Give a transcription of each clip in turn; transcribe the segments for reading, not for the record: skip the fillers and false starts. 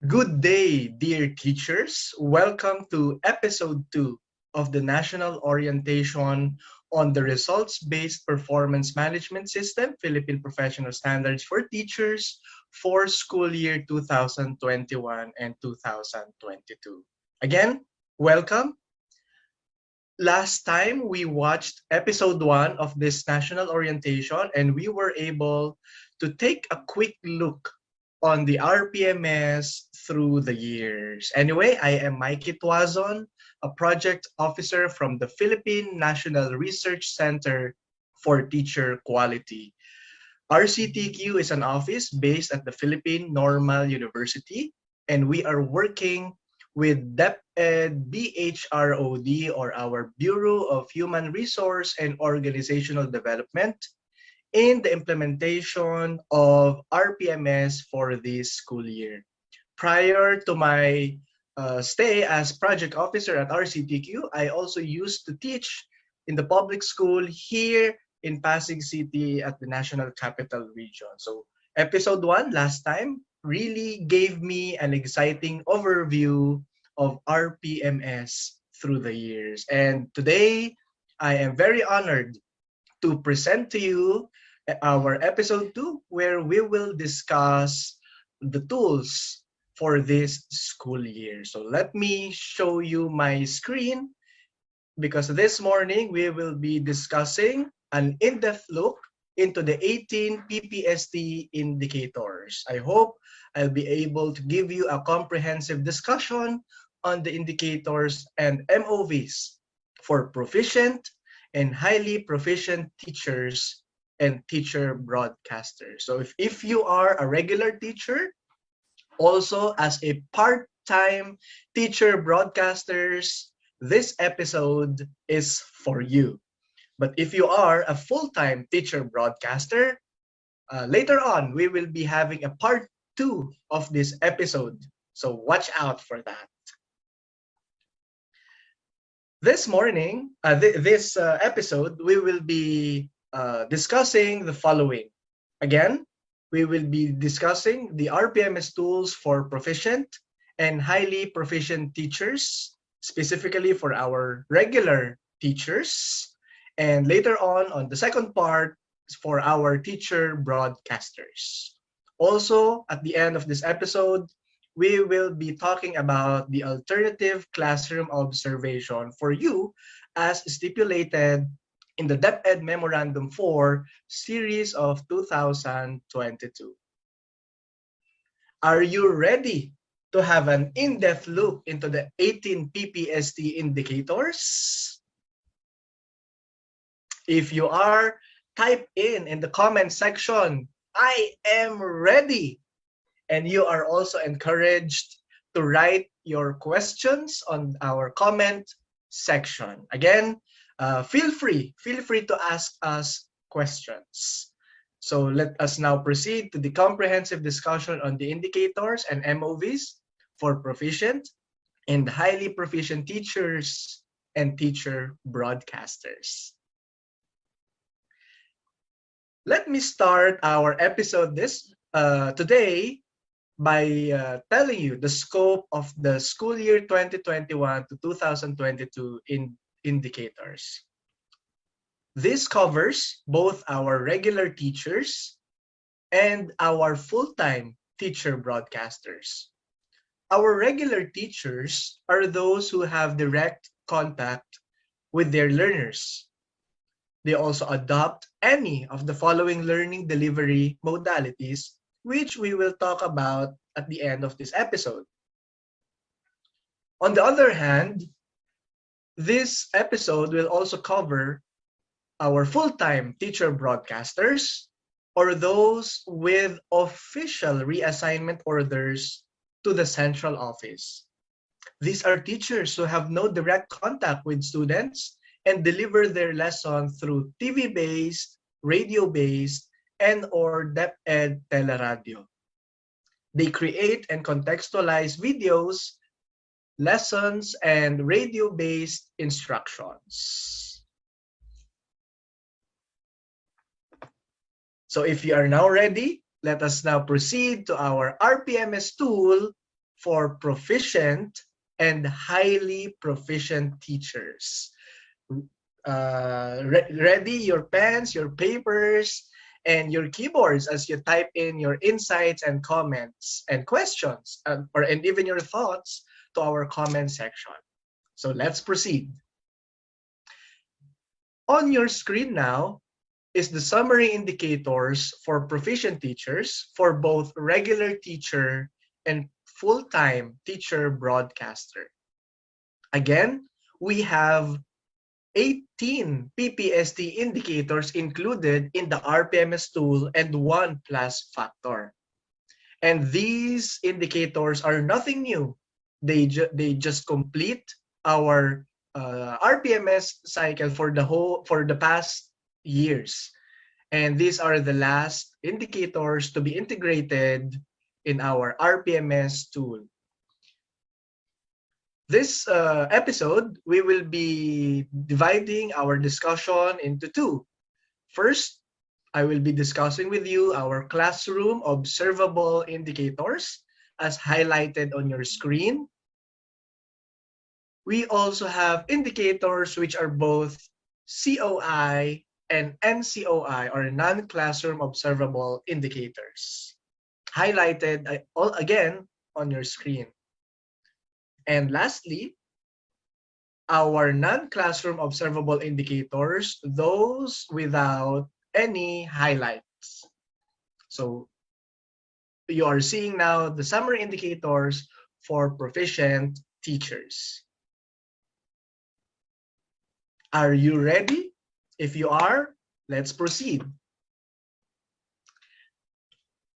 Good day, dear teachers. Welcome to episode 2 of the National Orientation on the Results-Based Performance Management System, Philippine Professional Standards for Teachers for school year 2021 and 2022. Again, welcome. Last time we watched episode 1 of this national orientation and we were able to take a quick look on the RPMS through the years. Anyway, I am Mikey Tuazon, a project officer from the Philippine National Research Center for Teacher Quality. RCTQ is an office based at the Philippine Normal University, and we are working with DepEd BHROD, or our Bureau of Human Resource and Organizational Development, in the implementation of RPMS for this school year. Prior to my stay as project officer at RCTQ, I also used to teach in the public school here in Pasig City at the National Capital Region. So episode 1 last time really gave me an exciting overview of RPMS through the years. And today, I am very honored to present to you our episode 2, where we will discuss the tools for this school year. So let me show you my screen, because this morning we will be discussing an in-depth look into the 18 PPST indicators. I hope I'll be able to give you a comprehensive discussion on the indicators and MOVs for proficient and highly proficient teachers and teacher broadcasters. So if you are a regular teacher, also as a part-time teacher broadcasters, this episode is for you. But if you are a full-time teacher broadcaster, later on we will be having a part 2 of this episode. So watch out for that. This morning, this episode, we will be discussing the following. Again, we will be discussing the RPMS tools for proficient and highly proficient teachers, specifically for our regular teachers. And later on the second part, for our teacher broadcasters. Also, at the end of this episode, we will be talking about the alternative classroom observation for you as stipulated in the DepEd Memorandum 4 series of 2022. Are you ready to have an in-depth look into the 18 PPST indicators? If you are, type in the comment section, I am ready. And you are also encouraged to write your questions on our comment section. Again, feel free to ask us questions. So let us now proceed to the comprehensive discussion on the indicators and MOVs for proficient and highly proficient teachers and teacher broadcasters. Let me start our episode today by telling you the scope of the school year 2021 to 2022 indicators. This covers both our regular teachers and our full-time teacher broadcasters. Our regular teachers are those who have direct contact with their learners. They also adopt any of the following learning delivery modalities, which we will talk about at the end of this episode. On the other hand, this episode will also cover our full-time teacher broadcasters, or those with official reassignment orders to the central office. These are teachers who have no direct contact with students and deliver their lesson through TV-based, radio-based, and/or DepEd teleradio. They create and contextualize videos, lessons, and radio-based instructions. So if you are now ready, let us now proceed to our RPMS tool for proficient and highly proficient teachers. Ready your pens, your papers, and your keyboards as you type in your insights and comments and questions, and even your thoughts to our comment section. So let's proceed. On your screen now is the summary indicators for proficient teachers for both regular teacher and full-time teacher broadcaster. Again, we have 18 PPST indicators included in the RPMS tool and 1 plus factor. And these indicators are nothing new. They just complete our RPMS cycle for the past years. And these are the last indicators to be integrated in our RPMS tool. This episode, we will be dividing our discussion into two. First, I will be discussing with you our classroom observable indicators as highlighted on your screen. We also have indicators which are both COI and NCOI, or non-classroom observable indicators, highlighted again on your screen. And lastly, our non-classroom observable indicators, those without any highlights. So you are seeing now the summary indicators for proficient teachers. Are you ready? If you are, let's proceed.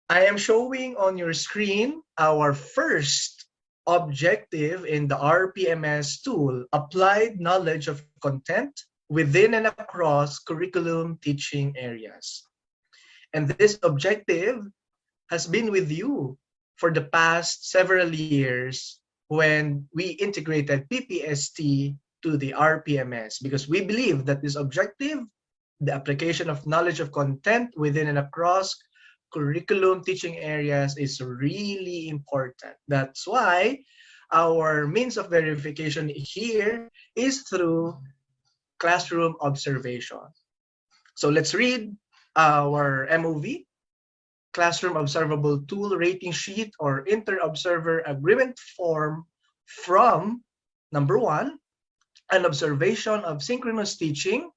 I am showing on your screen our first objective in the RPMS tool, applied knowledge of content within and across curriculum teaching areas. And this objective has been with you for the past several years when we integrated PPST to the RPMS, because we believe that this objective, the application of knowledge of content within and across curriculum teaching areas, is really important. That's why our means of verification here is through classroom observation. So let's read our MOV, Classroom Observable Tool Rating Sheet or Inter-Observer Agreement Form, from number 1, an observation of synchronous teaching,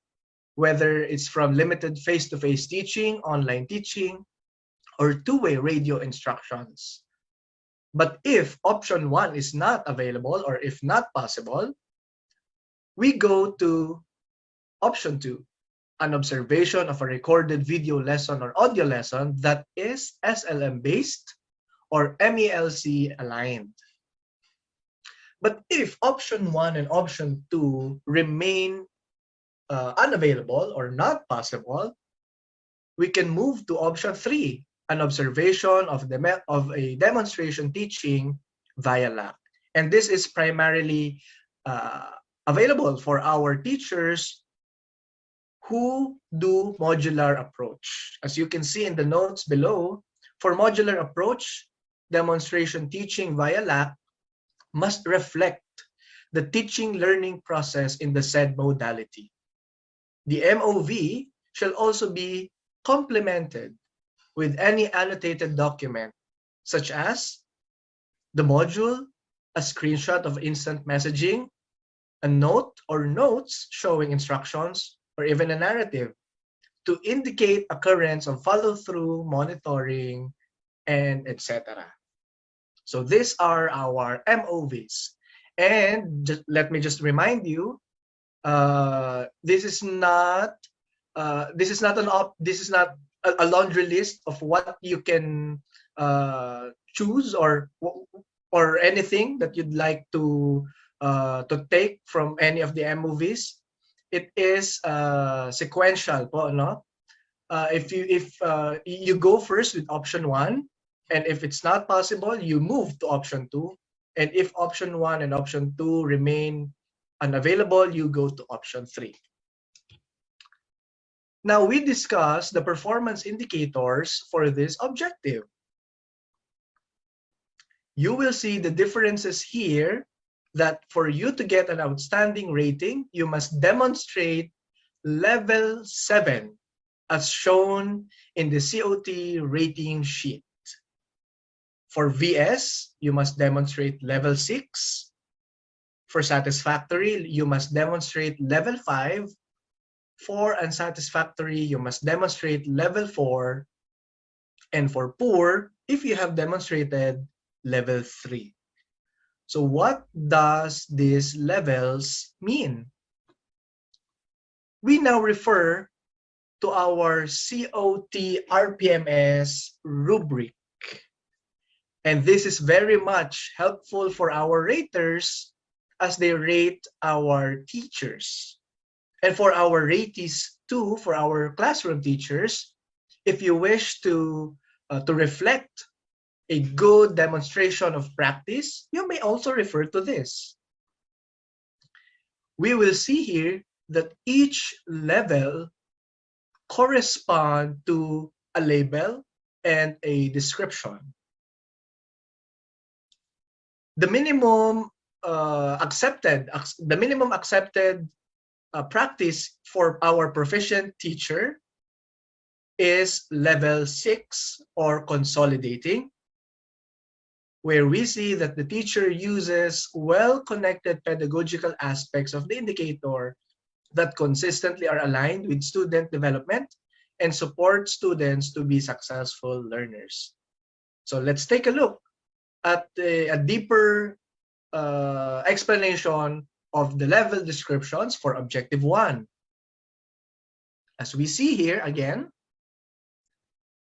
whether it's from limited face-to-face teaching, online teaching, or two-way radio instructions. But if option 1 is not available, or if not possible, we go to option 2, an observation of a recorded video lesson or audio lesson that is SLM-based or MELC aligned. But if option 1 and option 2 remain unavailable or not possible, we can move to option 3, an observation of a demonstration teaching via LAQ. And this is primarily available for our teachers who do modular approach. As you can see in the notes below, for modular approach, demonstration teaching via LAQ must reflect the teaching learning process in the said modality. The MOV shall also be complemented with any annotated document, such as the module, a screenshot of instant messaging, a note or notes showing instructions, or even a narrative to indicate occurrence of follow-through, monitoring, and etc. So these are our MOVs. And let me just remind you, this is not a laundry list of what you can choose or anything that you'd like to take from any of the MOVs. It is sequential po, no? If you go first with option 1, and if it's not possible, you move to option 2. And if option 1 and option 2 remain unavailable, you go to option 3. Now we discuss the performance indicators for this objective. You will see the differences here that for you to get an outstanding rating, you must demonstrate level 7 as shown in the COT rating sheet. For VS, you must demonstrate level 6. For satisfactory, you must demonstrate level 5. For unsatisfactory, you must demonstrate level 4. And for poor, if you have demonstrated level 3. So what does these levels mean? We now refer to our COT RPMS rubric. And this is very much helpful for our raters as they rate our teachers. And for our ratees too, for our classroom teachers, if you wish to reflect a good demonstration of practice, you may also refer to this. We will see here that each level corresponds to a label and a description. The minimum accepted practice for our proficient teacher is level 6 or consolidating, where we see that the teacher uses well-connected pedagogical aspects of the indicator that consistently are aligned with student development and support students to be successful learners. So let's take a look at a deeper explanation of the level descriptions for Objective 1. As we see here again,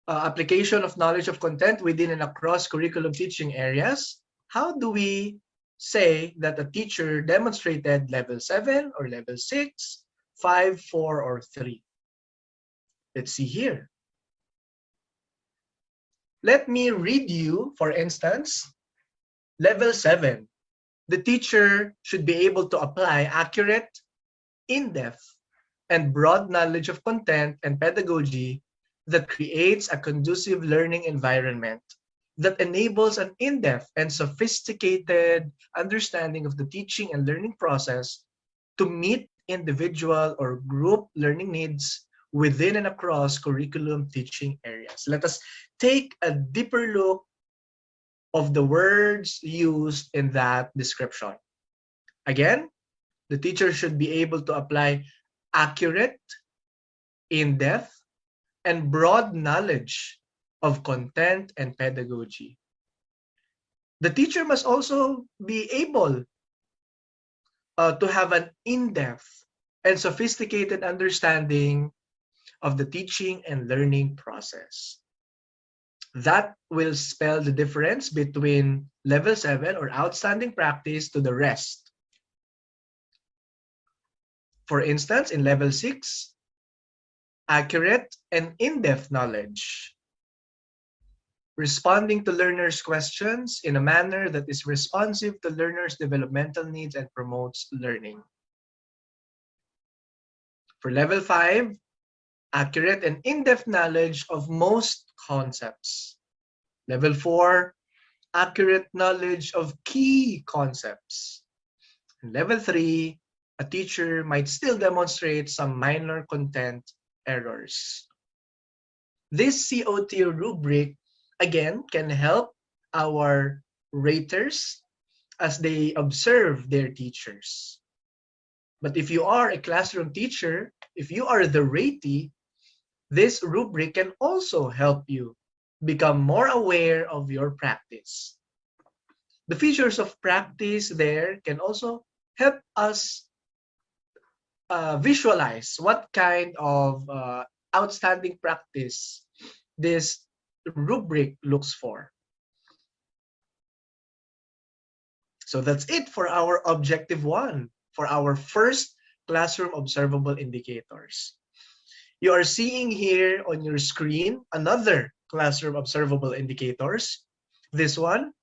application of knowledge of content within and across curriculum teaching areas. How do we say that a teacher demonstrated level 7 or level 6, 5, 4, or 3? Let's see here. Let me read you, for instance, level 7. The teacher should be able to apply accurate, in-depth, and broad knowledge of content and pedagogy that creates a conducive learning environment that enables an in-depth and sophisticated understanding of the teaching and learning process to meet individual or group learning needs within and across curriculum teaching areas. Let us take a deeper look of the words used in that description. Again, the teacher should be able to apply accurate, in-depth, and broad knowledge of content and pedagogy. The teacher must also be able to have an in-depth and sophisticated understanding of the teaching and learning process. That will spell the difference between level 7 or outstanding practice to the rest. For instance, in level 6, accurate and in-depth knowledge. Responding to learners' questions in a manner that is responsive to learners' developmental needs and promotes learning. For level 5, accurate and in-depth knowledge of most concepts. Level 4, accurate knowledge of key concepts. And level 3, a teacher might still demonstrate some minor content errors. This COT rubric, again, can help our raters as they observe their teachers. But if you are a classroom teacher, if you are the ratee, this rubric can also help you become more aware of your practice. The features of practice there can also help us visualize what kind of outstanding practice this rubric looks for. So that's it for our Objective 1, for our first classroom observable indicators. You are seeing here on your screen another classroom observable indicators. This one,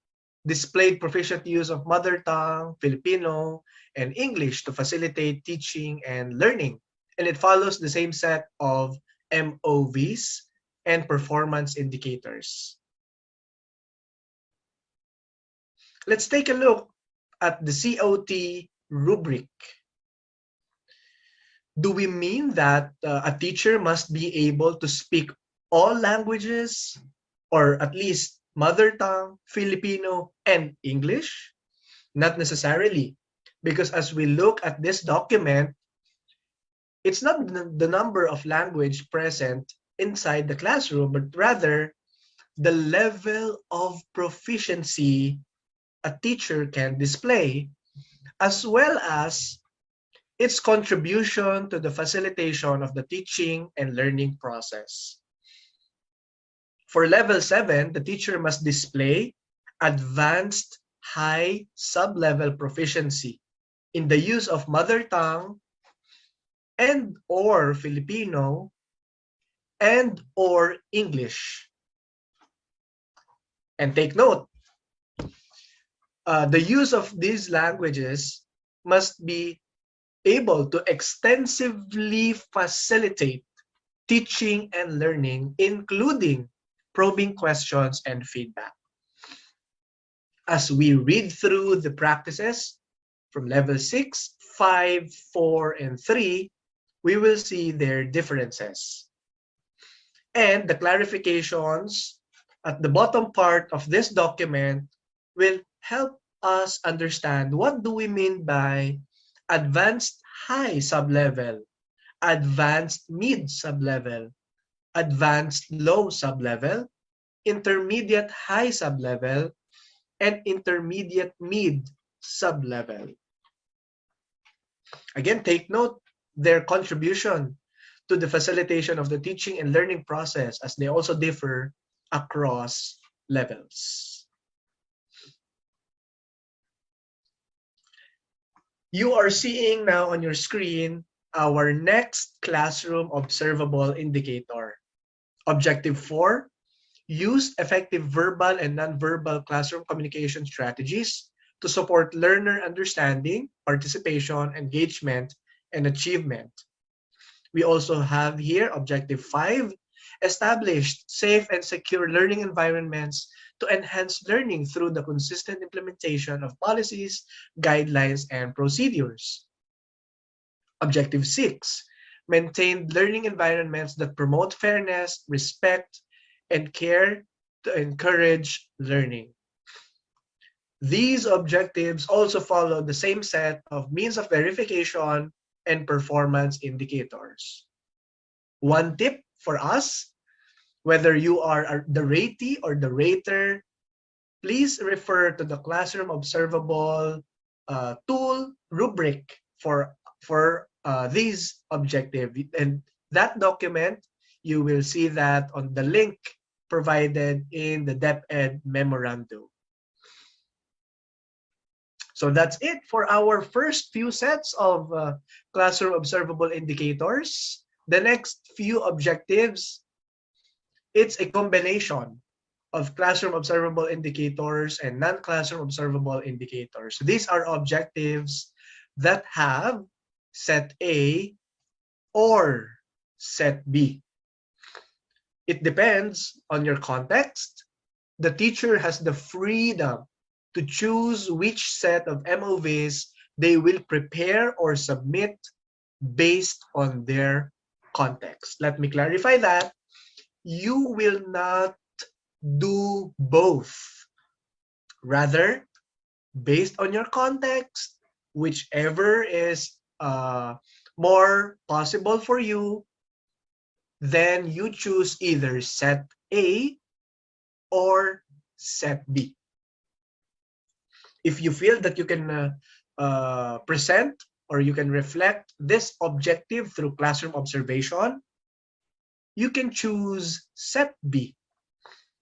displayed proficient use of mother tongue, Filipino, and English to facilitate teaching and learning. And it follows the same set of MOVs and performance indicators. Let's take a look at the COT rubric. Do we mean that a teacher must be able to speak all languages, or at least mother tongue, Filipino, and English? Not necessarily, because as we look at this document, it's not the number of language present inside the classroom, but rather the level of proficiency a teacher can display, as well as its contribution to the facilitation of the teaching and learning process. For level 7, the teacher must display advanced high sub-level proficiency in the use of mother tongue and or Filipino and or English. And take note, the use of these languages must be able to extensively facilitate teaching and learning, including probing questions and feedback. As we read through the practices from level 6, 5, 4, and 3, we will see their differences. And the clarifications at the bottom part of this document will help us understand what do we mean by advanced high sublevel, advanced mid sublevel, advanced low sublevel, intermediate high sublevel, and intermediate mid sublevel. Again, take note their contribution to the facilitation of the teaching and learning process, as they also differ across levels. You are seeing now on your screen our next classroom observable indicator. Objective 4, use effective verbal and nonverbal classroom communication strategies to support learner understanding, participation, engagement, and achievement. We also have here Objective 5, established safe and secure learning environments to enhance learning through the consistent implementation of policies, guidelines, and procedures. Objective 6, maintain learning environments that promote fairness, respect, and care to encourage learning. These objectives also follow the same set of means of verification and performance indicators. One tip for us, whether you are the ratee or the rater, please refer to the Classroom Observable Tool rubric for these objectives. And that document, you will see that on the link provided in the DepEd memorandum. So that's it for our first few sets of classroom observable indicators. The next few objectives, it's a combination of classroom observable indicators and non-classroom observable indicators. These are objectives that have set A or set B. It depends on your context. The teacher has the freedom to choose which set of MOVs they will prepare or submit based on their context. Let me clarify that. You will not do both. Rather, based on your context, whichever is more possible for you, then you choose either set A or set B. If you feel that you can present or you can reflect this objective through classroom observation, you can choose set B.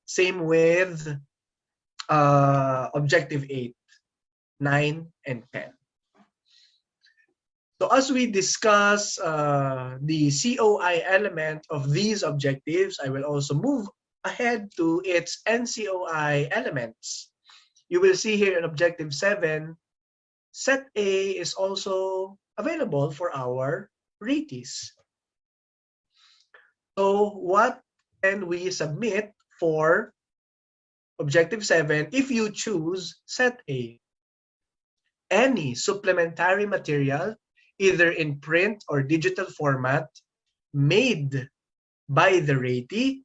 Same with objective 8, 9, and 10. So as we discuss the COI element of these objectives, I will also move ahead to its NCOI elements. You will see here in objective 7, set A is also available for our ratees. So what can we submit for Objective 7, if you choose set A. Any supplementary material, either in print or digital format, made by the ratee,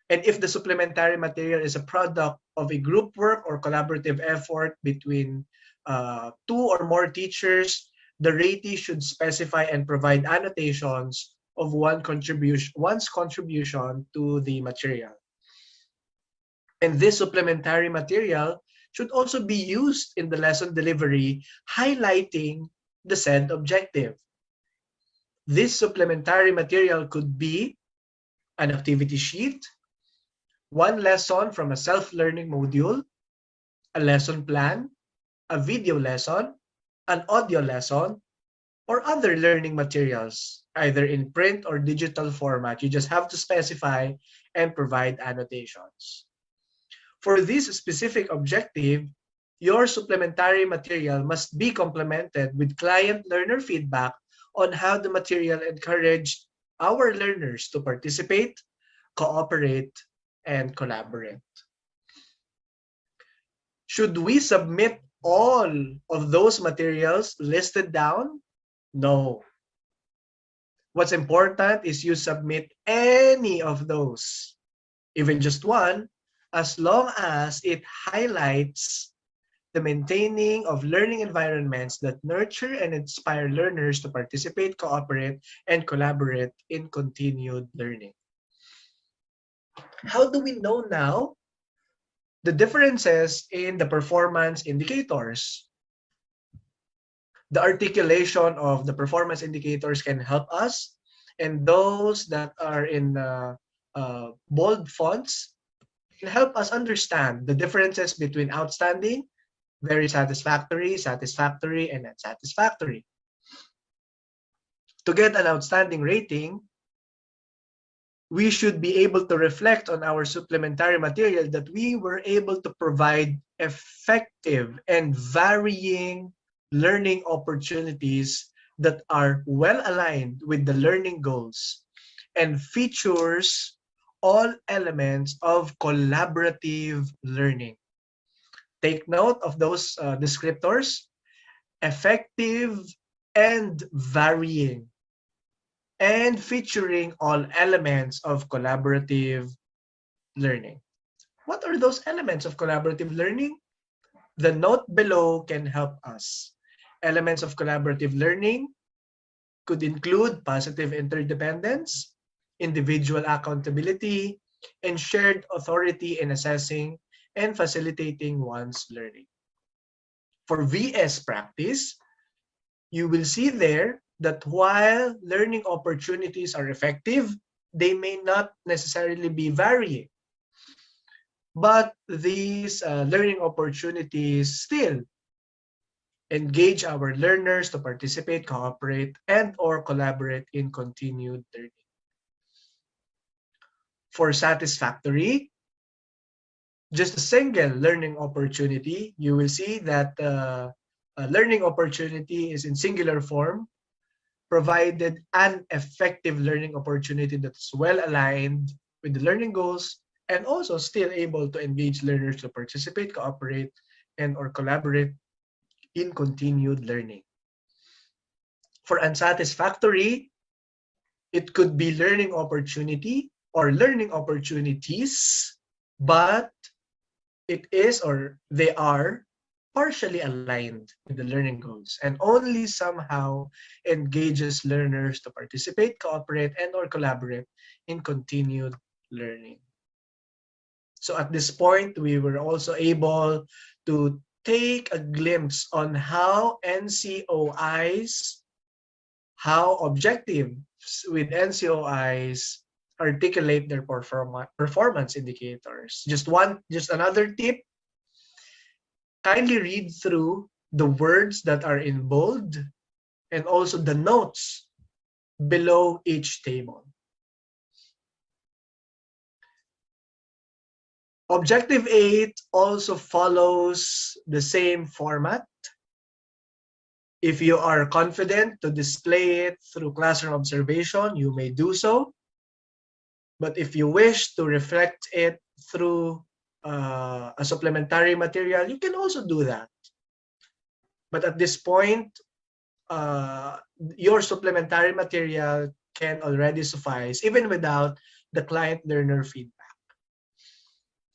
and if the supplementary material is a product of a group work or collaborative effort between 2 or more teachers, the ratee should specify and provide annotations of one's contribution to the material. And this supplementary material should also be used in the lesson delivery, highlighting the said objective. This supplementary material could be an activity sheet, one lesson from a self-learning module, a lesson plan, a video lesson, an audio lesson, or other learning materials, either in print or digital format. You just have to specify and provide annotations. For this specific objective, your supplementary material must be complemented with client learner feedback on how the material encouraged our learners to participate, cooperate, and collaborate. Should we submit all of those materials listed down? No. What's important is you submit any of those, even just one, as long as it highlights the maintaining of learning environments that nurture and inspire learners to participate, cooperate, and collaborate in continued learning. How do we know now the differences in the performance indicators? The articulation of the performance indicators can help us, and those that are in bold fonts can help us understand the differences between outstanding, very satisfactory, satisfactory, and unsatisfactory. To get an outstanding rating, we should be able to reflect on our supplementary material that we were able to provide effective and varying learning opportunities that are well aligned with the learning goals and features all elements of collaborative learning. Take note of those descriptors: effective and varying, and featuring all elements of collaborative learning. What are those elements of collaborative learning? The note below can help us. Elements of collaborative learning could include positive interdependence, individual accountability, and shared authority in assessing and facilitating one's learning. For VS practice, you will see there that while learning opportunities are effective, they may not necessarily be varying. But these learning opportunities still engage our learners to participate, cooperate, and/or collaborate in continued learning. For satisfactory, just a single learning opportunity, you will see that a learning opportunity is in singular form, provided an effective learning opportunity that's well aligned with the learning goals and also still able to engage learners to participate, cooperate, and/or collaborate in continued learning. For unsatisfactory, it could be learning opportunity or learning opportunities, but it is or they are partially aligned with the learning goals and only somehow engages learners to participate, cooperate, and/or collaborate in continued learning. So at this point, we were also able to take a glimpse on how NCOIs, how objectives with NCOIs articulate their performance indicators. Just another tip, kindly read through the words that are in bold and also the notes below each table. Objective 8 also follows the same format. If you are confident to display it through classroom observation, you may do so. But if you wish to reflect it through a supplementary material, you can also do that. But at this point, your supplementary material can already suffice even without the client learner feedback.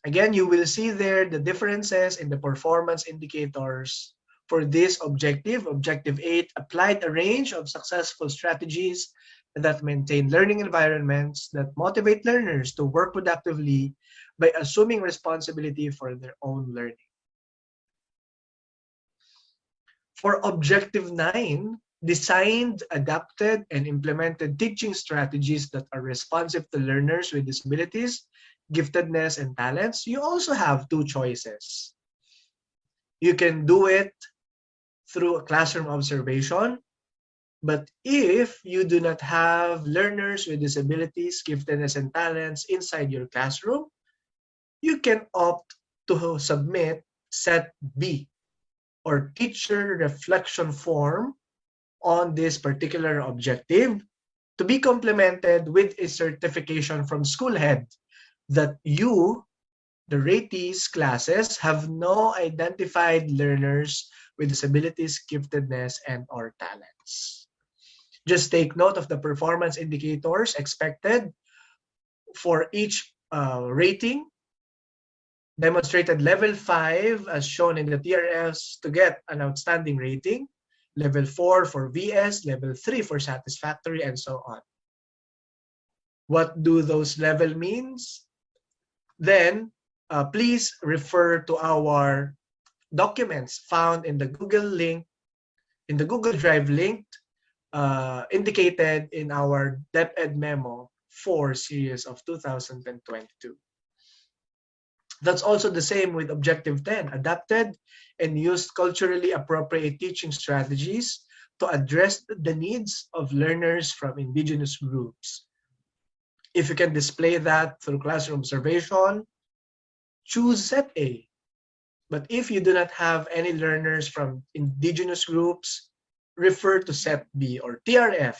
Again, you will see there the differences in the performance indicators for this objective. Objective 8 applied a range of successful strategies that maintain learning environments that motivate learners to work productively by assuming responsibility for their own learning. For Objective 9, designed, adapted, and implemented teaching strategies that are responsive to learners with disabilities, giftedness, and talents. You also have two choices. You can do it through a classroom observation, but if you do not have learners with disabilities, giftedness, and talents inside your classroom, you can opt to submit Set B, or teacher reflection form, on this particular objective, to be complemented with a certification from school head that you, the ratees classes, have no identified learners with disabilities, giftedness, and or talents. Just take note of the performance indicators expected for each rating. Demonstrated level 5 as shown in the TRS to get an outstanding rating, level 4 for VS, level 3 for satisfactory, and so on. What do those level means? Then please refer to our documents found in the Google link, in the Google Drive link indicated in our DepEd Memo 4 series of 2022. That's also the same with Objective 10, adapted and used culturally appropriate teaching strategies to address the needs of learners from indigenous groups. If you can display that through classroom observation, choose Set A. But if you do not have any learners from indigenous groups, refer to Set B or TRF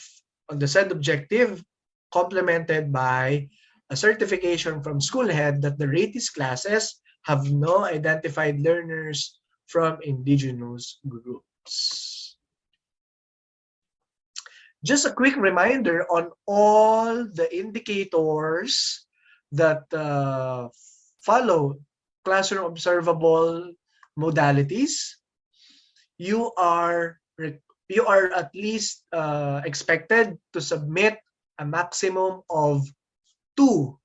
on the said objective, complemented by a certification from school head that the ratees classes have no identified learners from indigenous groups. Just a quick reminder on all the indicators that follow classroom observable modalities. You are at least expected to submit a maximum of 2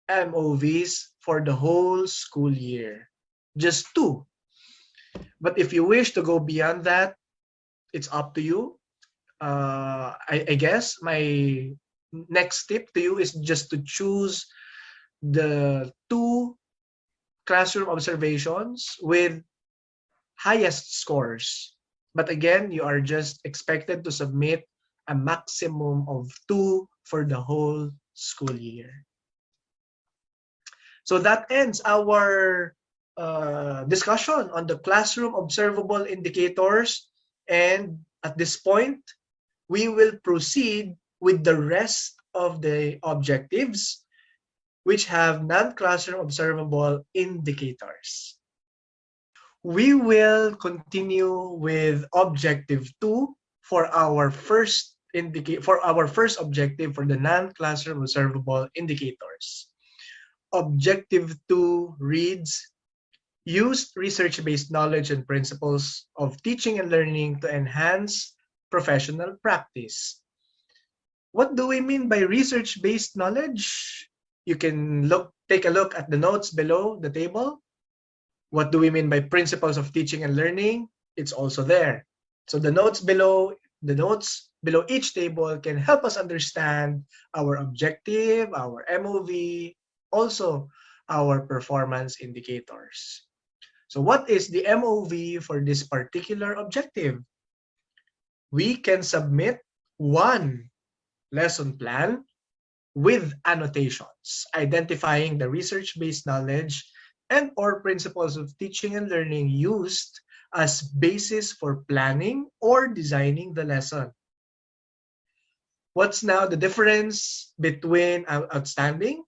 MOVs for the whole school year. Just 2. But if you wish to go beyond that, it's up to you. I guess my next tip to you is just to choose the 2 classroom observations with highest scores. But again, you are just expected to submit a maximum of 2 for the whole school year. So that ends our discussion on the classroom observable indicators. And at this point, we will proceed with the rest of the objectives, which have non-classroom observable indicators. We will continue with Objective 2 for our first objective for the non-classroom observable indicators. Objective 2 reads, use research-based knowledge and principles of teaching and learning to enhance professional practice. What do we mean by research-based knowledge? You can take a look at the notes below the table. What do we mean by principles of teaching and learning? It's also there. So the notes below each table can help us understand our objective, our MOV, also our performance indicators. So what is the MOV for this particular objective? We can submit 1 lesson plan with annotations, identifying the research-based knowledge and or principles of teaching and learning used as basis for planning or designing the lesson. What's now the difference between outstanding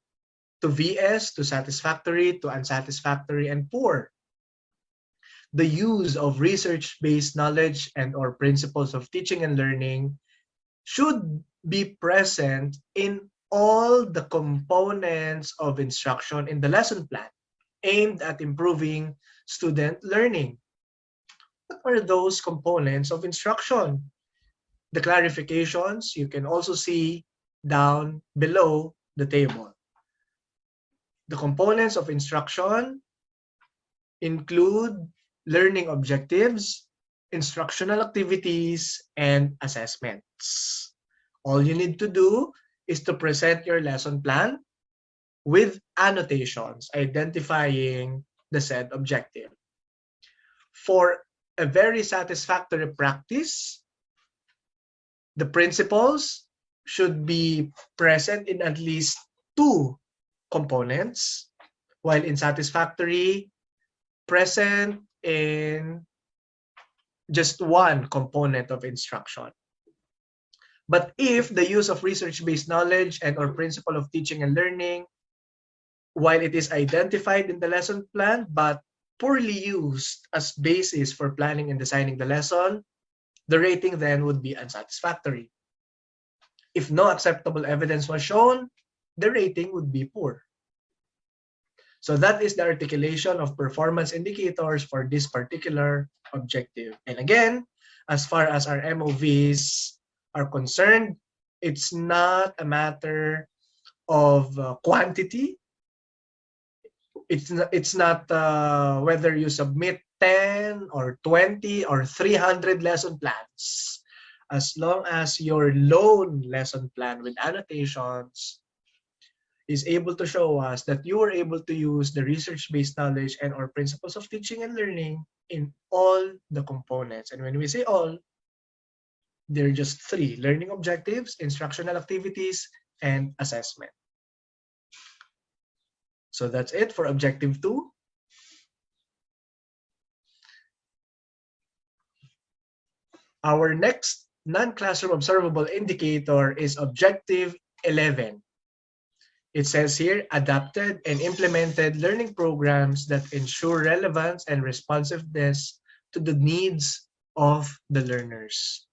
to VS, to satisfactory, to unsatisfactory, and poor. The use of research-based knowledge and or principles of teaching and learning should be present in all the components of instruction in the lesson plan aimed at improving student learning. What are those components of instruction? The clarifications you can also see down below the table. The components of instruction include learning objectives, instructional activities, and assessments. All you need to do is to present your lesson plan with annotations identifying the said objective. For a very satisfactory practice, the principles should be present in at least 2 components, while in satisfactory, present in just 1 component of instruction. But if the use of research-based knowledge and or principle of teaching and learning, while it is identified in the lesson plan but poorly used as basis for planning and designing the lesson, the rating then would be unsatisfactory. If no acceptable evidence was shown, the rating would be poor. So that is the articulation of performance indicators for this particular objective. And again, as far as our MOVs are concerned, it's not a matter of quantity. It's not whether you submit 10 or 20 or 300 lesson plans. As long as your lone lesson plan with annotations is able to show us that you were able to use the research-based knowledge and or principles of teaching and learning in all the components. And when we say all, there are just 3: learning objectives, instructional activities, and assessment. So that's it for objective 2. Our next non-classroom observable indicator is objective 11. It says here, adapted and implemented learning programs that ensure relevance and responsiveness to the needs of the learners.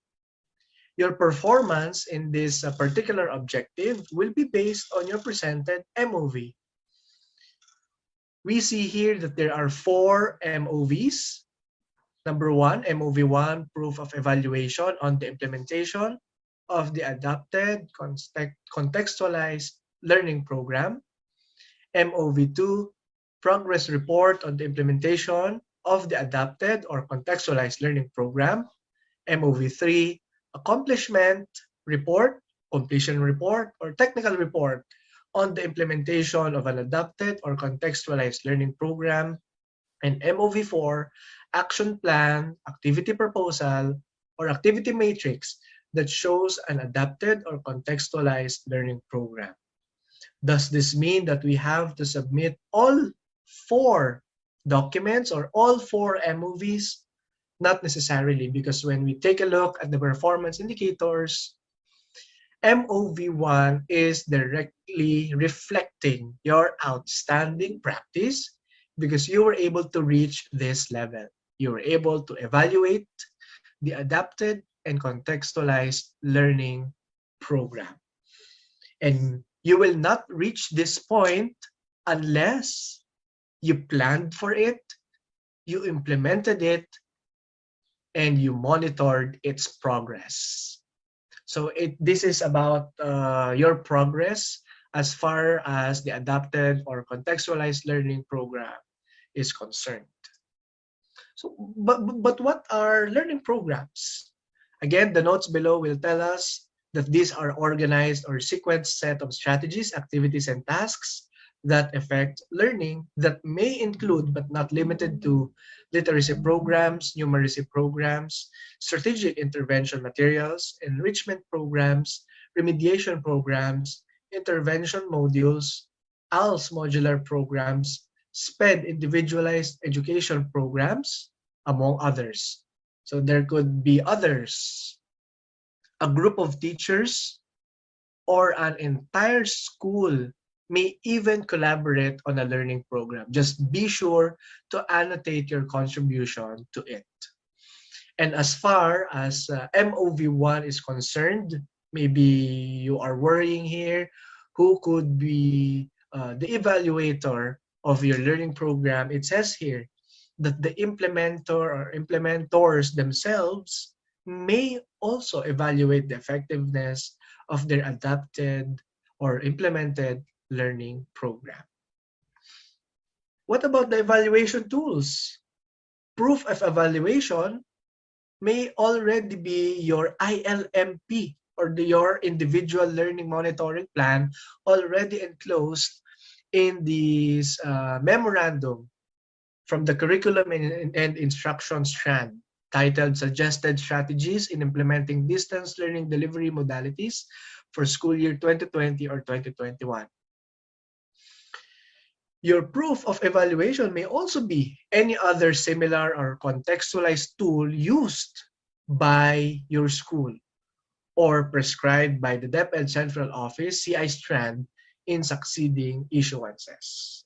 Your performance in this particular objective will be based on your presented MOV. We see here that there are 4 MOVs. Number 1, MOV1, proof of evaluation on the implementation of the adapted contextualized learning program. MOV2, progress report on the implementation of the adapted or contextualized learning program. MOV3, accomplishment report, completion report, or technical report on the implementation of an adapted or contextualized learning program. And MOV4, action plan, activity proposal, or activity matrix that shows an adapted or contextualized learning program. Does this mean that we have to submit all 4 documents or all 4 MOVs? Not necessarily, because when we take a look at the performance indicators, MOV1 is directly reflecting your outstanding practice because you were able to reach this level. You were able to evaluate the adapted and contextualized learning program. And you will not reach this point unless you planned for it, you implemented it, and you monitored its progress. So this is about your progress as far as the adapted or contextualized learning program is concerned. So, but what are learning programs? Again, the notes below will tell us that these are organized or sequenced set of strategies, activities, and tasks that affect learning that may include but not limited to literacy programs, numeracy programs, strategic intervention materials, enrichment programs, remediation programs, intervention modules, ALS modular programs, SPED individualized education programs, among others. So there could be others. A group of teachers or an entire school may even collaborate on a learning program. Just be sure to annotate your contribution to it. And as far as MOV1 is concerned, maybe you are worrying here, who could be the evaluator of your learning program? It says here that the implementer or implementors themselves may also evaluate the effectiveness of their adapted or implemented learning program. What about the evaluation tools? Proof of evaluation may already be your ILMP or your individual learning monitoring plan already enclosed in this memorandum from the curriculum and instruction strand titled Suggested Strategies in Implementing Distance Learning Delivery Modalities for School Year 2020 or 2021. Your proof of evaluation may also be any other similar or contextualized tool used by your school or prescribed by the DepEd Central Office CI strand in succeeding issuances.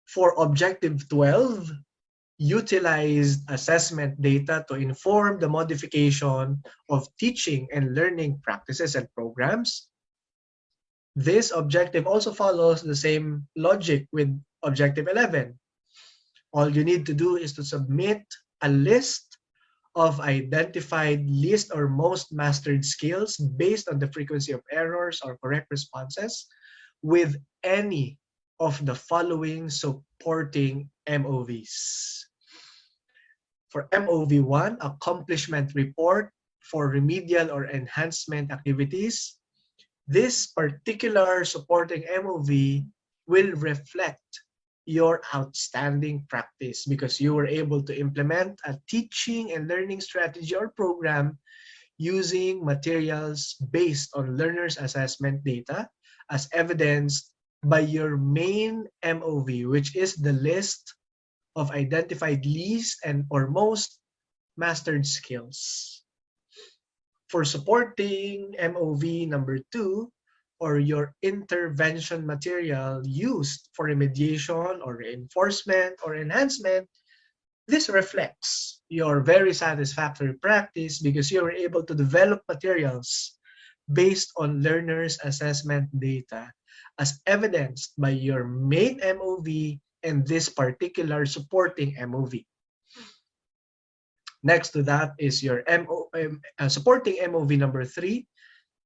For Objective 12, utilized assessment data to inform the modification of teaching and learning practices and programs. This objective also follows the same logic with Objective 11. All you need to do is to submit a list of identified least or most mastered skills based on the frequency of errors or correct responses with any of the following supporting MOVs. For MOV1, accomplishment report for remedial or enhancement activities, this particular supporting MOV will reflect your outstanding practice because you were able to implement a teaching and learning strategy or program using materials based on learners' assessment data as evidenced by your main MOV, which is the list of identified least and or most mastered skills. For supporting MOV number 2, or your intervention material used for remediation or reinforcement or enhancement, this reflects your very satisfactory practice because you were able to develop materials based on learners' assessment data as evidenced by your main MOV and this particular supporting MOV. Next to that is your supporting MOV number 3,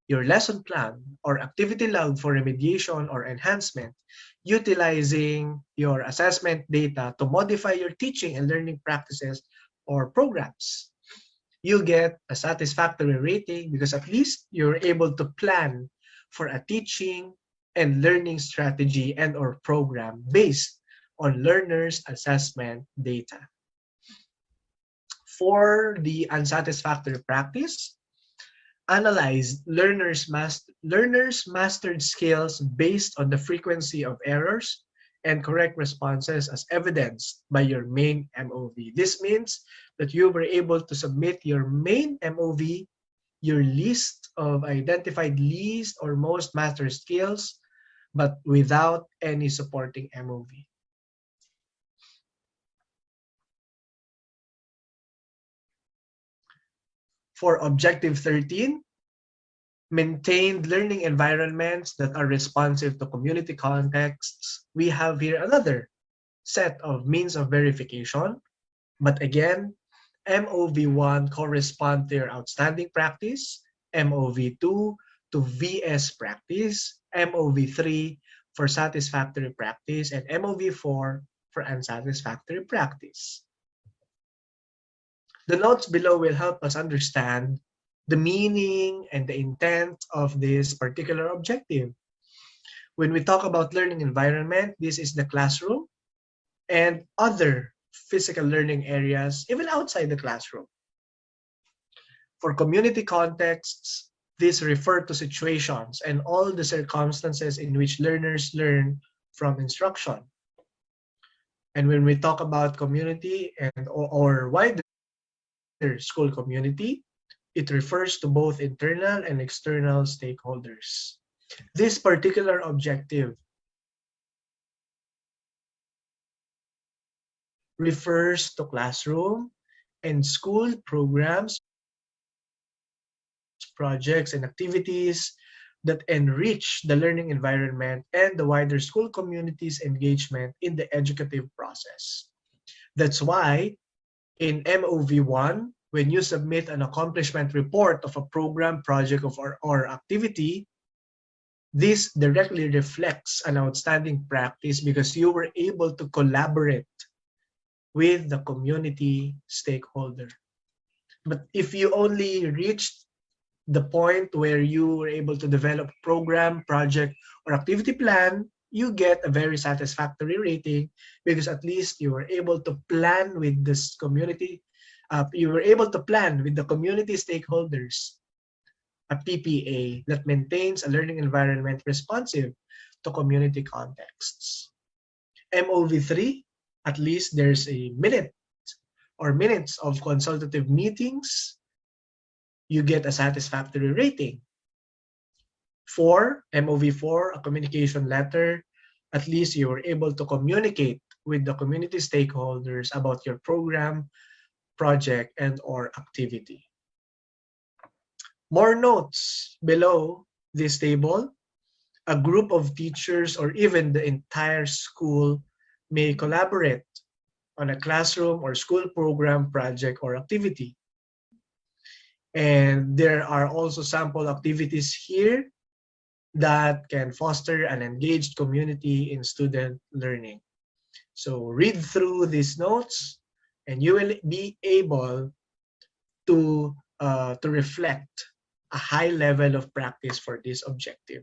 your lesson plan or activity log for remediation or enhancement, utilizing your assessment data to modify your teaching and learning practices or programs. You get a satisfactory rating because at least you're able to plan for a teaching and learning strategy and or program based on learners' assessment data. For the unsatisfactory practice, analyze learners' mastered skills based on the frequency of errors and correct responses as evidenced by your main MOV. This means that you were able to submit your main MOV, your list of identified least or most mastered skills, but without any supporting MOV. For Objective 13, maintained learning environments that are responsive to community contexts, we have here another set of means of verification. But again, MOV1 correspond to your outstanding practice, MOV2 to VS practice, MOV3 for satisfactory practice, and MOV4 for unsatisfactory practice. The notes below will help us understand the meaning and the intent of this particular objective. When we talk about learning environment, this is the classroom and other physical learning areas, even outside the classroom. For community contexts, these refer to situations and all the circumstances in which learners learn from instruction. And when we talk about community and or wider school community, It refers to both internal and external stakeholders. This particular objective refers to classroom and school programs, projects, and activities that enrich the learning environment and the wider school community's engagement in the educative process. That's why in MOV1, when you submit an accomplishment report of a program, project, or activity, this directly reflects an outstanding practice because you were able to collaborate with the community stakeholder. But if you only reached the point where you were able to develop a program, project, or activity plan, you get a very satisfactory rating because at least you were able to plan with this community. You were able to plan with the community stakeholders a PPA that maintains a learning environment responsive to community contexts. MOV3, at least there's a minute or minutes of consultative meetings, you get a satisfactory rating. 4, MOV4, a communication letter, at least you were able to communicate with the community stakeholders about your program, project, and or activity. More notes below this table. A group of teachers or even the entire school may collaborate on a classroom or school program, project, or activity. And there are also sample activities here that can foster an engaged community in student learning. So read through these notes and you will be able to reflect a high level of practice for this objective.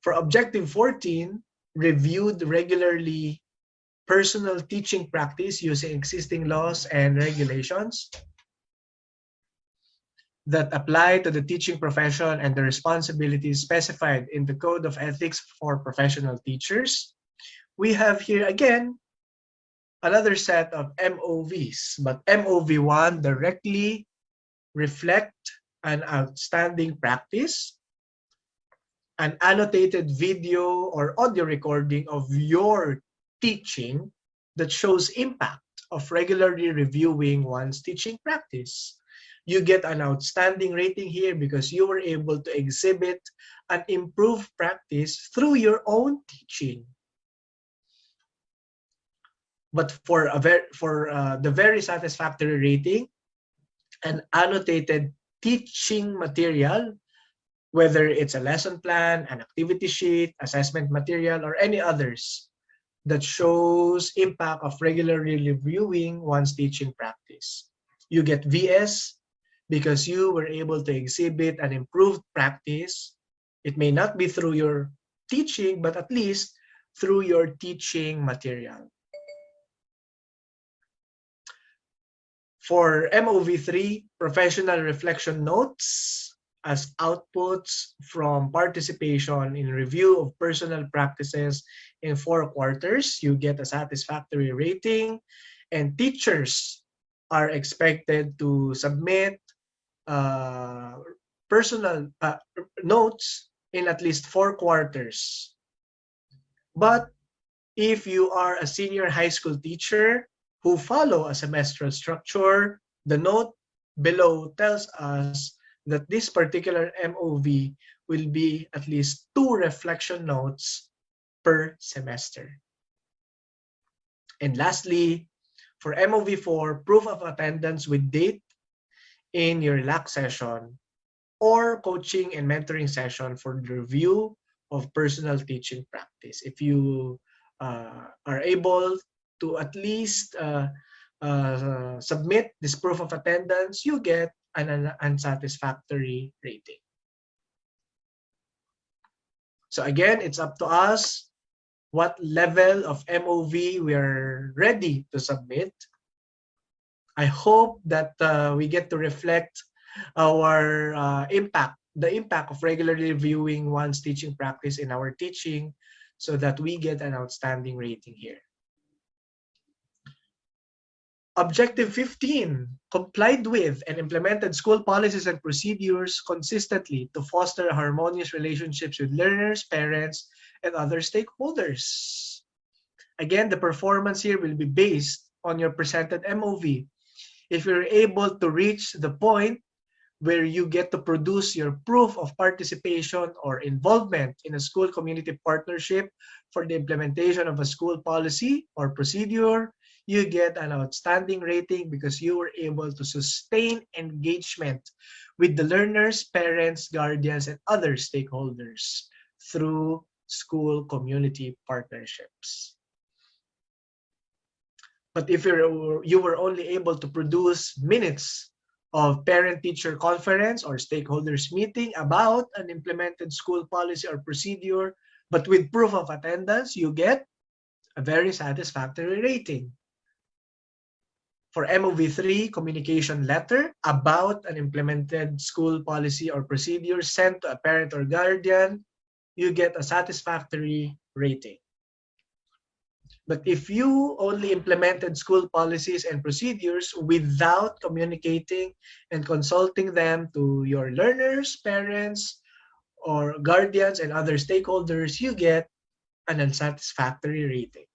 For objective 14, reviewed regularly personal teaching practice using existing laws and regulations that apply to the teaching profession and the responsibilities specified in the Code of Ethics for Professional Teachers. We have here again another set of MOVs, but MOV1 directly reflect an outstanding practice, an annotated video or audio recording of your teaching that shows impact of regularly reviewing one's teaching practice. You get an outstanding rating here because you were able to exhibit an improved practice through your own teaching. But for the very satisfactory rating, an annotated teaching material, whether it's a lesson plan, an activity sheet, assessment material, or any others that shows impact of regularly reviewing one's teaching practice. You get VS because you were able to exhibit an improved practice. It may not be through your teaching, but at least through your teaching material. For MOV3, professional reflection notes as outputs from participation in review of personal practices in 4 quarters, you get a satisfactory rating, and teachers are expected to submit personal notes in at least 4 quarters. But if you are a senior high school teacher who follow a semestral structure, the note below tells us that this particular MOV will be at least 2 reflection notes per semester. And lastly, for MOV4, proof of attendance with date in your LAC session or coaching and mentoring session for the review of personal teaching practice. If you are able to at least submit this proof of attendance, you get an unsatisfactory rating. So again, it's up to us what level of MOV we are ready to submit. I hope that we get to reflect our the impact of regularly reviewing one's teaching practice in our teaching so that we get an outstanding rating here. Objective 15, complied with and implemented school policies and procedures consistently to foster harmonious relationships with learners, parents, and other stakeholders. Again, the performance here will be based on your presented MOV. If you're able to reach the point where you get to produce your proof of participation or involvement in a school community partnership for the implementation of a school policy or procedure, you get an outstanding rating because you were able to sustain engagement with the learners, parents, guardians, and other stakeholders through school community partnerships. But if you were only able to produce minutes of parent-teacher conference or stakeholders meeting about an implemented school policy or procedure, but with proof of attendance, you get a very satisfactory rating. For MOV3, communication letter about an implemented school policy or procedure sent to a parent or guardian, you get a satisfactory rating. But if you only implemented school policies and procedures without communicating and consulting them to your learners, parents, or guardians and other stakeholders, you get an unsatisfactory rating.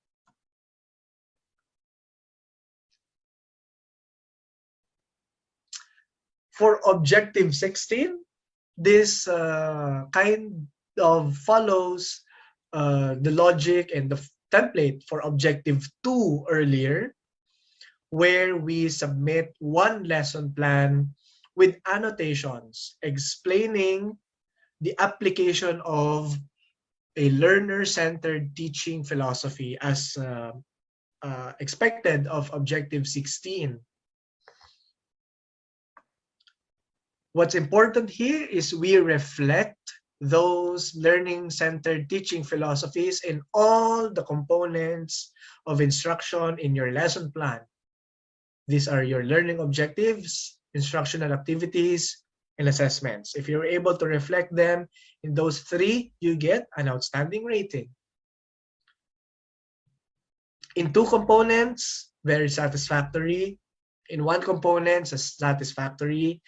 For Objective 16, this kind of follows the logic and the template for Objective 2 earlier, where we submit one lesson plan with annotations explaining the application of a learner-centered teaching philosophy as expected of Objective 16. What's important here is we reflect those learning-centered teaching philosophies in all the components of instruction in your lesson plan. These are your learning objectives, instructional activities, and assessments. If you're able to reflect them in those three, you get an outstanding rating. In two components, very satisfactory. In one component, satisfactory.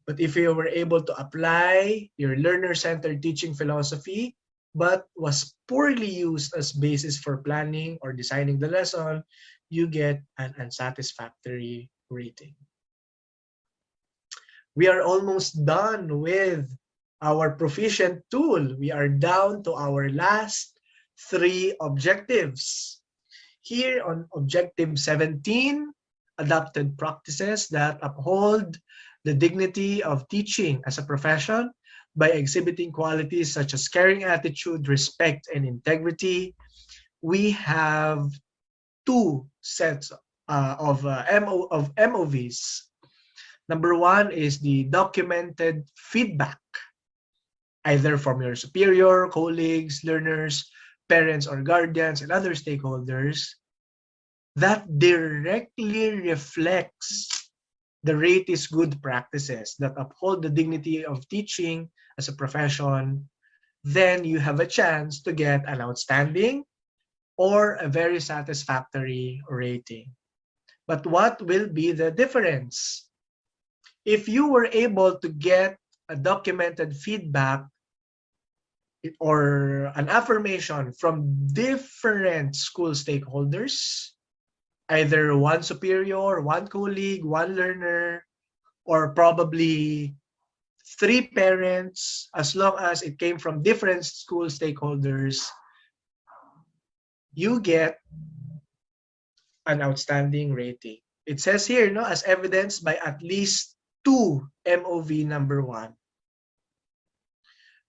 But if you were able to apply your learner-centered teaching philosophy, but was poorly used as basis for planning or designing the lesson, you get an unsatisfactory rating. We are almost done with our Proficient tool. We are down to our last three objectives. Here on Objective 17, adopted practices that uphold the dignity of teaching as a profession by exhibiting qualities such as caring attitude, respect, and integrity. We have two sets of MOVs. Number one is the documented feedback, either from your superior, colleagues, learners, parents, or guardians, and other stakeholders that directly reflects the rate is good practices that uphold the dignity of teaching as a profession. Then you have a chance to get an outstanding or a very satisfactory rating. But what will be the difference? If you were able to get a documented feedback or an affirmation from different school stakeholders, either one superior, one colleague, one learner, or probably three parents, as long as it came from different school stakeholders, you get an outstanding rating. It says here, no, as evidenced by at least two MOV number one.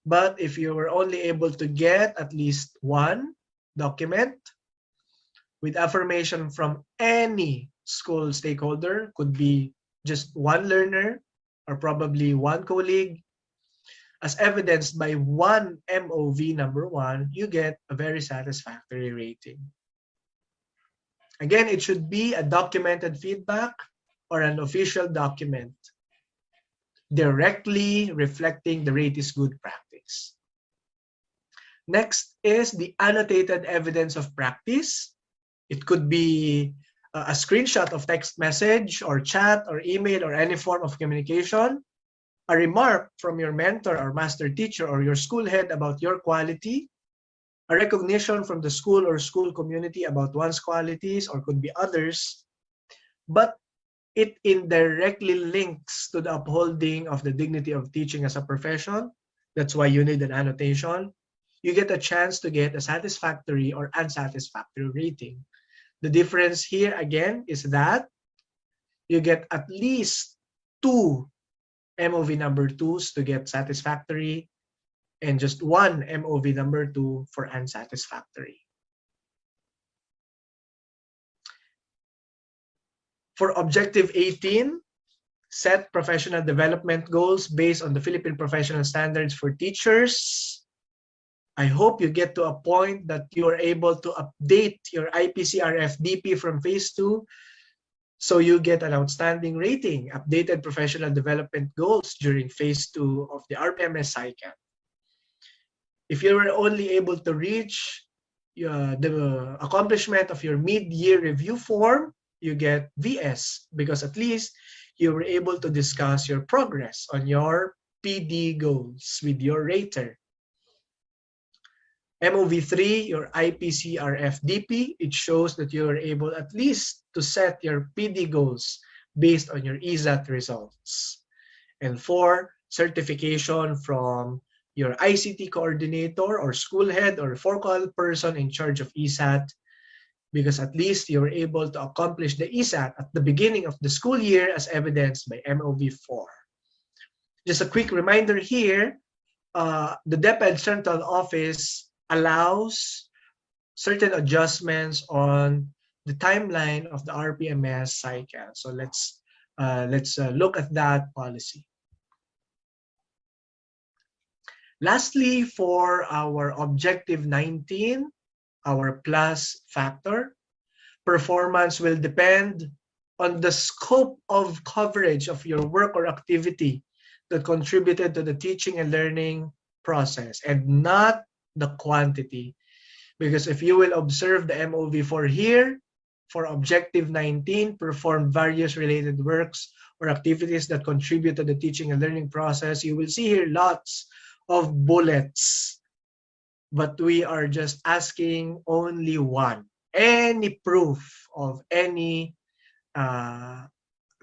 But if you were only able to get at least one document with affirmation from any school stakeholder, could be just one learner or probably one colleague, as evidenced by one MOV number one, you get a very satisfactory rating. Again, it should be a documented feedback or an official document directly reflecting the rate is good practice. Next is the annotated evidence of practice. It could be a screenshot of text message or chat or email or any form of communication, a remark from your mentor or master teacher or your school head about your quality, a recognition from the school or school community about one's qualities or could be others, but it indirectly links to the upholding of the dignity of teaching as a profession. That's why you need an annotation. You get a chance to get a satisfactory or unsatisfactory rating. The difference here again is that you get at least 2 MOV number 2s to get satisfactory and just 1 MOV number 2 for unsatisfactory. For Objective 18, set professional development goals based on the Philippine Professional Standards for Teachers. I hope you get to a point that you are able to update your IPCRF-DP from Phase 2 so you get an outstanding rating, updated professional development goals during Phase 2 of the RPMS cycle. If you were only able to reach the accomplishment of your mid-year review form, you get VS because at least you were able to discuss your progress on your PD goals with your rater. MOV3, your IPCRF-DP, it shows that you are able at least to set your PD goals based on your ESAT results. And 4, certification from your ICT coordinator or school head or focal person in charge of ESAT, because at least you were able to accomplish the ESAT at the beginning of the school year as evidenced by MOV4. Just a quick reminder here, the DepEd Central Office allows certain adjustments on the timeline of the RPMS cycle. So let's look at that policy. Lastly, for our Objective 19, our plus factor, performance will depend on the scope of coverage of your work or activity that contributed to the teaching and learning process and not the quantity. Because if you will observe the MOV4 here, for Objective 19, perform various related works or activities that contribute to the teaching and learning process, you will see here lots of bullets. But we are just asking only one. Any proof of any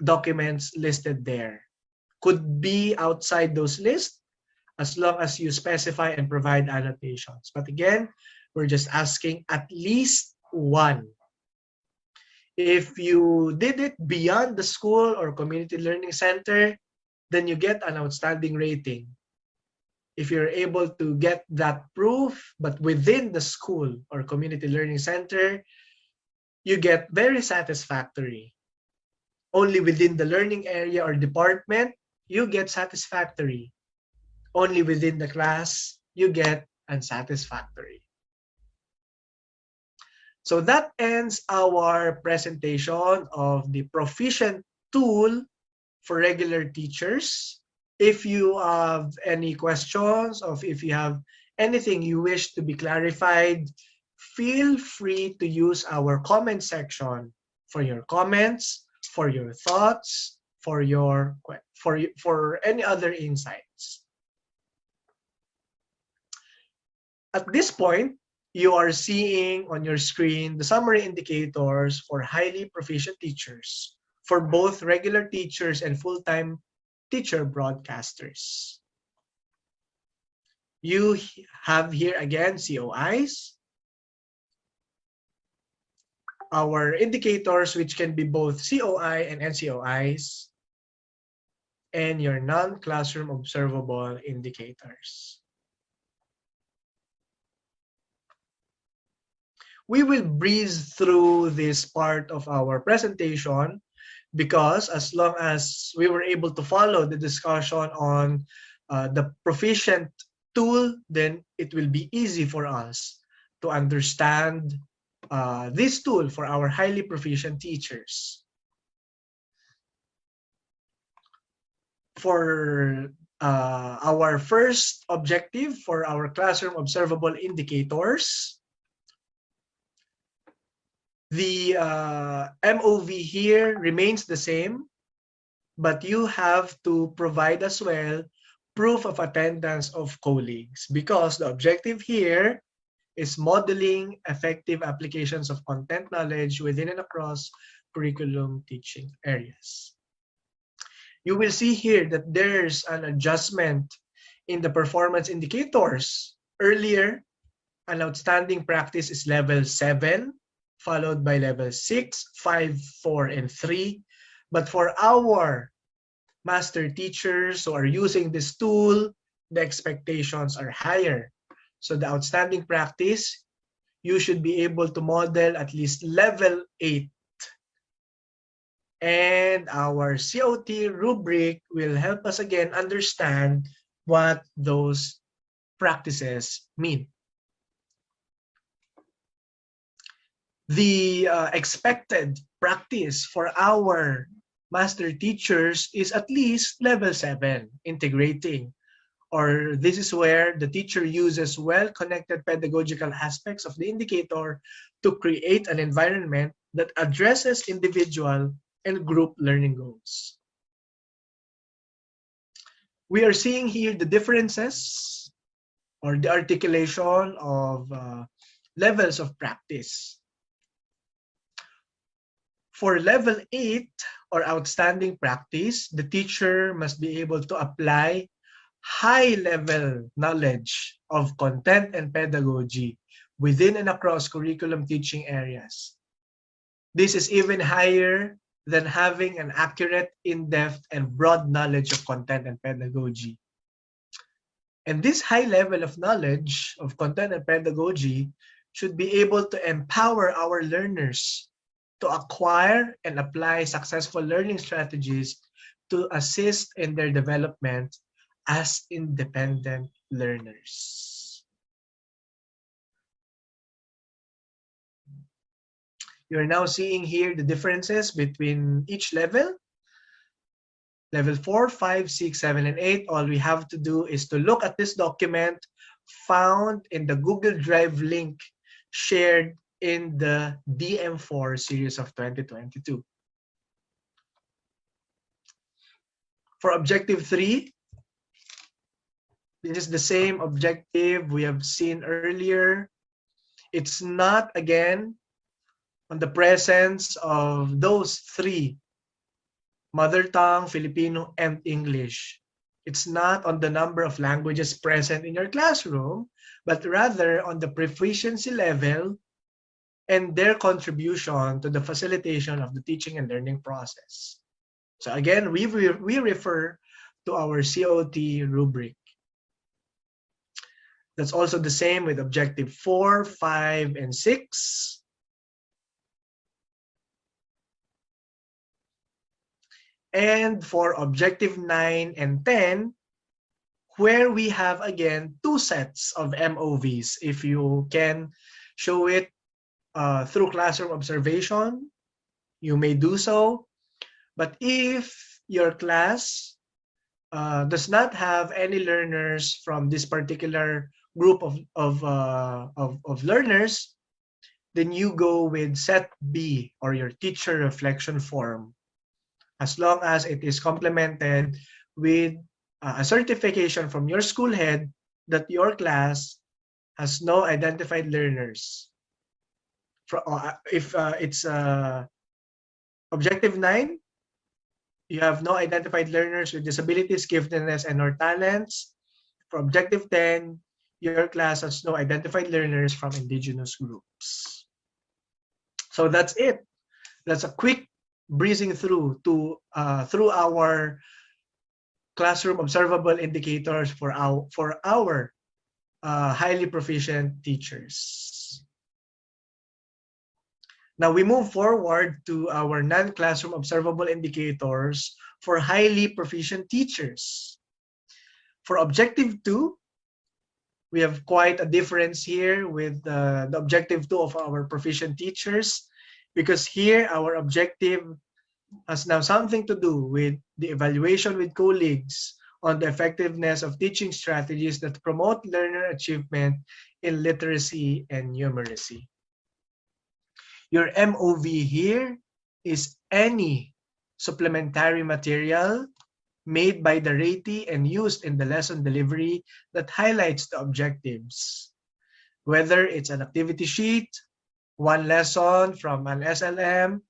documents listed there could be outside those lists as long as you specify and provide annotations. But again, we're just asking at least one. If you did it beyond the school or community learning center, then you get an outstanding rating. If you're able to get that proof, but within the school or community learning center, you get very satisfactory. Only within the learning area or department, you get satisfactory. Only within the class, you get unsatisfactory. So that ends our presentation of the Proficient tool for regular teachers. If you have any questions or if you have anything you wish to be clarified, feel free to use our comment section for your comments, for your thoughts, for any other insights. At this point, you are seeing on your screen the summary indicators for highly proficient teachers for both regular teachers and full-time teacher broadcasters. You have here again COIs, our indicators which can be both COI and NCOIs, and your non-classroom observable indicators. We will breeze through this part of our presentation because as long as we were able to follow the discussion on the Proficient tool, then it will be easy for us to understand this tool for our highly proficient teachers. For our first objective for our classroom observable indicators, The MOV here remains the same, but you have to provide as well proof of attendance of colleagues, because the objective here is modeling effective applications of content knowledge within and across curriculum teaching areas. You will see here that there's an adjustment in the performance indicators. Earlier, an outstanding practice is level 7, followed by level 6, 5, 4, and 3. But for our master teachers who are using this tool, the expectations are higher. So the outstanding practice, you should be able to model at least level 8. And our COT rubric will help us again understand what those practices mean. The expected practice for our master teachers is at least level 7, integrating. Or this is where the teacher uses well-connected pedagogical aspects of the indicator to create an environment that addresses individual and group learning goals. We are seeing here the differences or the articulation of levels of practice. For level 8 or outstanding practice, the teacher must be able to apply high-level knowledge of content and pedagogy within and across curriculum teaching areas. This is even higher than having an accurate, in-depth, and broad knowledge of content and pedagogy. And this high level of knowledge of content and pedagogy should be able to empower our learners to acquire and apply successful learning strategies to assist in their development as independent learners. You're now seeing here the differences between each level. Level 4, 5, 6, 7, and 8, all we have to do is to look at this document found in the Google Drive link shared in the DM4 series of 2022. For objective 3, this is the same objective we have seen earlier. It's not, again, on the presence of those 3, mother tongue, Filipino, and English. It's not on the number of languages present in your classroom, but rather on the proficiency level and their contribution to the facilitation of the teaching and learning process. So again, we refer to our COT rubric. That's also the same with objective 4, 5, and 6. And for objective 9 and 10, where we have again 2 sets of MOVs. If you can show it through classroom observation, you may do so. But if your class does not have any learners from this particular group of learners, then you go with set B or your teacher reflection form, as long as it is complemented with a certification from your school head that your class has no identified learners. If it's objective 9, you have no identified learners with disabilities, giftedness, and or talents. For objective 10, your class has no identified learners from indigenous groups. So that's it. That's a quick breezing through our classroom observable indicators for our highly proficient teachers. Now we move forward to our non-classroom observable indicators for highly proficient teachers. For objective 2, we have quite a difference here with the objective 2 of our proficient teachers, because here our objective has now something to do with the evaluation with colleagues on the effectiveness of teaching strategies that promote learner achievement in literacy and numeracy. Your MOV here is any supplementary material made by the ratee and used in the lesson delivery that highlights the objectives. Whether it's an activity sheet, one lesson from an SLM,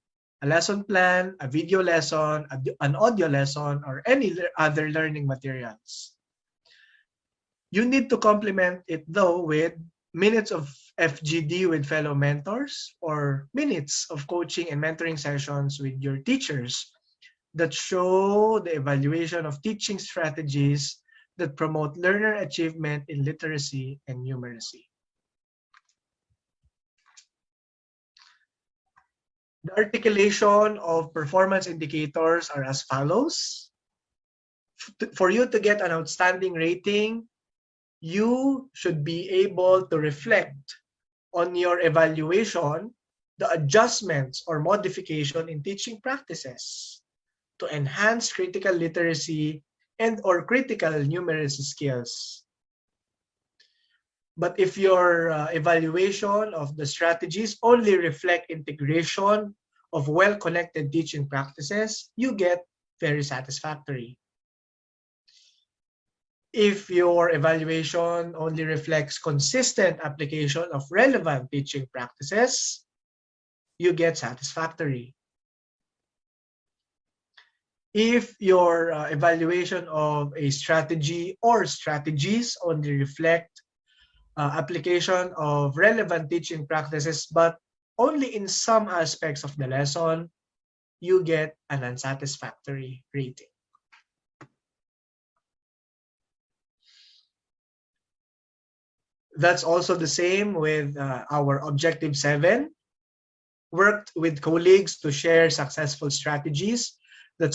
a lesson plan, a video lesson, an audio lesson, or any other learning materials. You need to complement it though with minutes of FGD with fellow mentors or minutes of coaching and mentoring sessions with your teachers that show the evaluation of teaching strategies that promote learner achievement in literacy and numeracy. The articulation of performance indicators are as follows. For you to get an outstanding rating, you should be able to reflect on your evaluation the adjustments or modification in teaching practices to enhance critical literacy and or critical numeracy skills. But if your evaluation of the strategies only reflect integration of well-connected teaching practices, you get very satisfactory. If your evaluation only reflects consistent application of relevant teaching practices, you get satisfactory. If your evaluation of a strategy or strategies only reflect application of relevant teaching practices, but only in some aspects of the lesson, you get an unsatisfactory rating. That's also the same with our objective 7. Worked with colleagues to share successful strategies that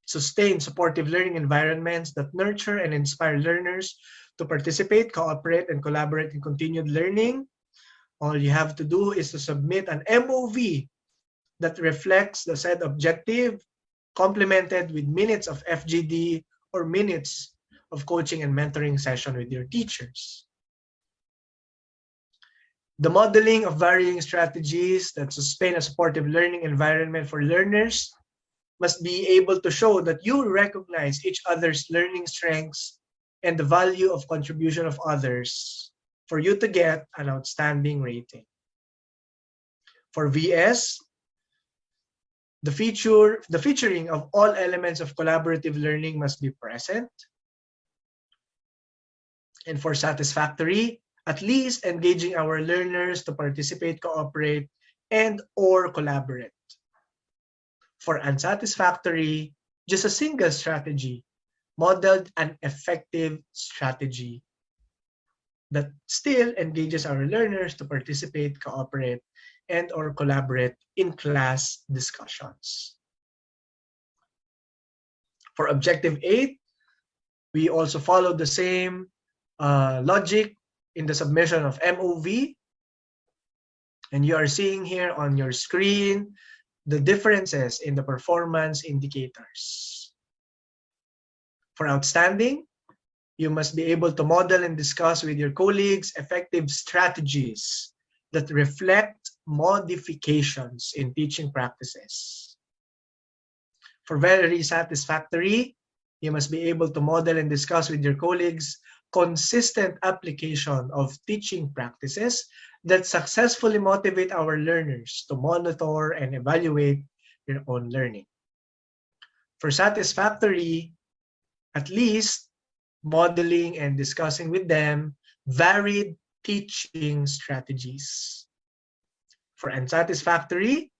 sustain supportive learning environments that nurture and inspire learners to participate, cooperate, and collaborate in continued learning. All you have to do is to submit an MOV that reflects the said objective, complemented with minutes of FGD or minutes of coaching and mentoring session with your teachers. The modeling of varying strategies that sustain a supportive learning environment for learners must be able to show that you recognize each other's learning strengths and the value of contribution of others for you to get an outstanding rating. For VS, the featuring of all elements of collaborative learning must be present. And for satisfactory, at least engaging our learners to participate, cooperate, and or collaborate. For unsatisfactory, just a single strategy, modeled an effective strategy that still engages our learners to participate, cooperate, and or collaborate in class discussions. For objective 8, we also follow the same logic in the submission of MOV. And you are seeing here on your screen the differences in the performance indicators. For outstanding, you must be able to model and discuss with your colleagues effective strategies that reflect modifications in teaching practices. For very satisfactory, you must be able to model and discuss with your colleagues consistent application of teaching practices that successfully motivate our learners to monitor and evaluate their own learning. For satisfactory, at least modeling and discussing with them varied teaching strategies. For unsatisfactory,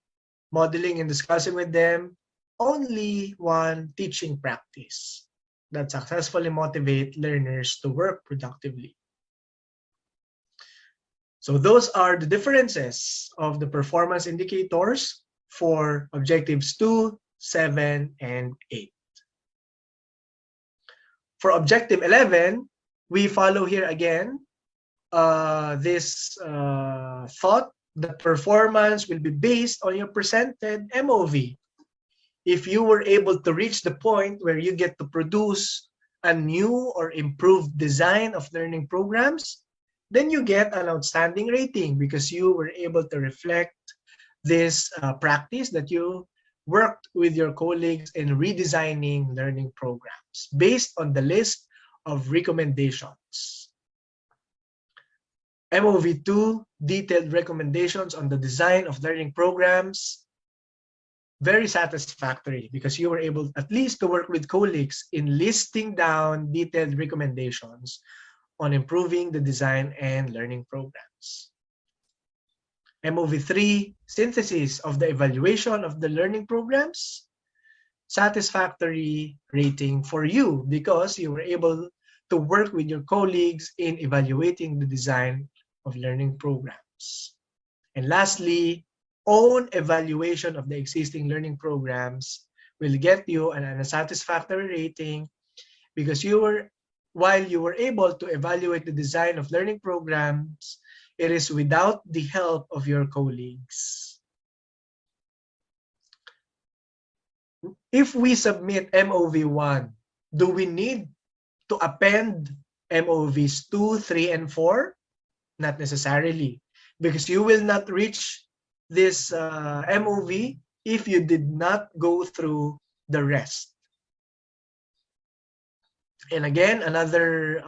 modeling and discussing with them only one teaching practice that successfully motivate learners to work productively. So those are the differences of the performance indicators for objectives 2, 7, and 8. For objective 11, we follow here again this thought that performance will be based on your presented MOV. If you were able to reach the point where you get to produce a new or improved design of learning programs, then you get an outstanding rating because you were able to reflect this practice that you worked with your colleagues in redesigning learning programs based on the list of recommendations. MOV2, detailed recommendations on the design of learning programs. Very satisfactory because you were able at least to work with colleagues in listing down detailed recommendations on improving the design and learning programs. MOV3, synthesis of the evaluation of the learning programs. Satisfactory rating for you because you were able to work with your colleagues in evaluating the design of learning programs. And lastly, own evaluation of the existing learning programs will get you a satisfactory rating because while you were able to evaluate the design of learning programs, it is without the help of your colleagues. If we submit MOV1, do we need to append MOVs 2, 3, and 4? Not necessarily, because you will not reach this MOV if you did not go through the rest. And again, another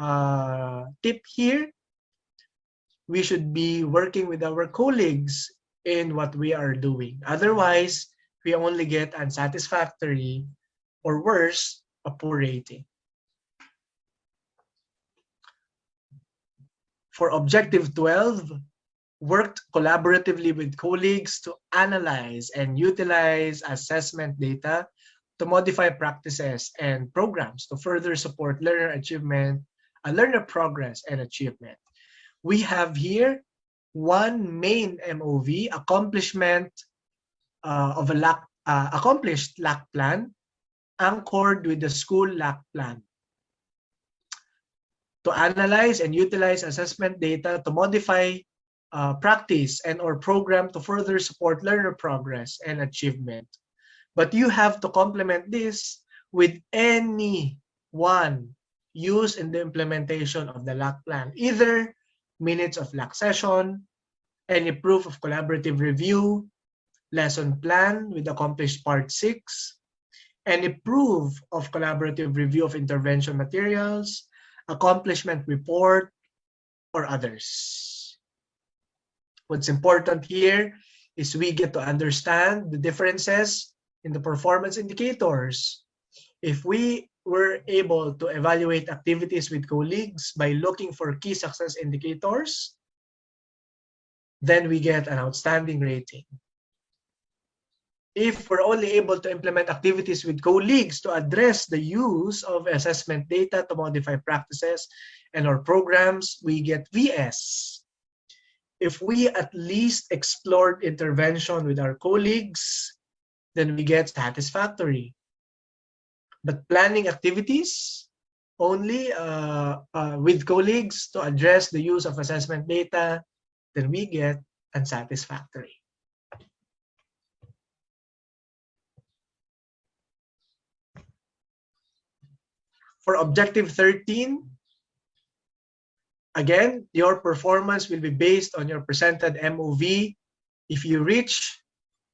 tip here, we should be working with our colleagues in what we are doing. Otherwise, we only get unsatisfactory or worse, a poor rating. For Objective 12, worked collaboratively with colleagues to analyze and utilize assessment data to modify practices and programs to further support learner progress and achievement. We have here one main MOV, accomplishment of a accomplished LAC plan, anchored with the school LAC plan. To analyze and utilize assessment data to modify practice and or program to further support learner progress and achievement. But you have to complement this with any one used in the implementation of the LAC plan, either minutes of LAC session, any proof of collaborative review, lesson plan with accomplished part 6, any proof of collaborative review of intervention materials, accomplishment report, or others. What's important here is we get to understand the differences in the performance indicators. If we were able to evaluate activities with colleagues by looking for key success indicators, then we get an outstanding rating. If we're only able to implement activities with colleagues to address the use of assessment data to modify practices and our programs, we get VS. If we at least explored intervention with our colleagues, then we get satisfactory. But planning activities only with colleagues to address the use of assessment data, then we get unsatisfactory. For Objective 13, again, your performance will be based on your presented MOV. If you reach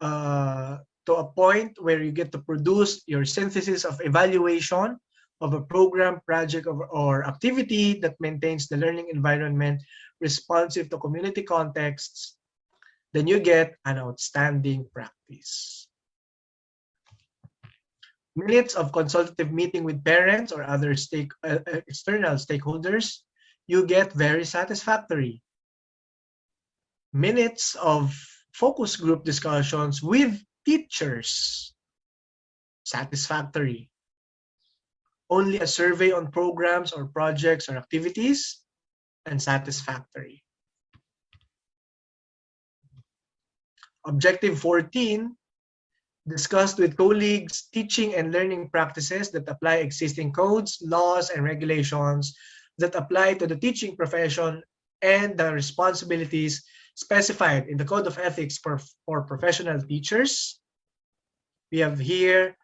to a point where you get to produce your synthesis of evaluation of a program, project, or activity that maintains the learning environment responsive to community contexts, then you get an outstanding practice. Minutes of consultative meeting with parents or other external stakeholders, you get very satisfactory. Minutes of focus group discussions with teachers, satisfactory. Only a survey on programs or projects or activities, unsatisfactory. Objective 14, discussed with colleagues teaching and learning practices that apply existing codes, laws, and regulations that apply to the teaching profession and the responsibilities specified in the Code of Ethics for professional teachers. We have here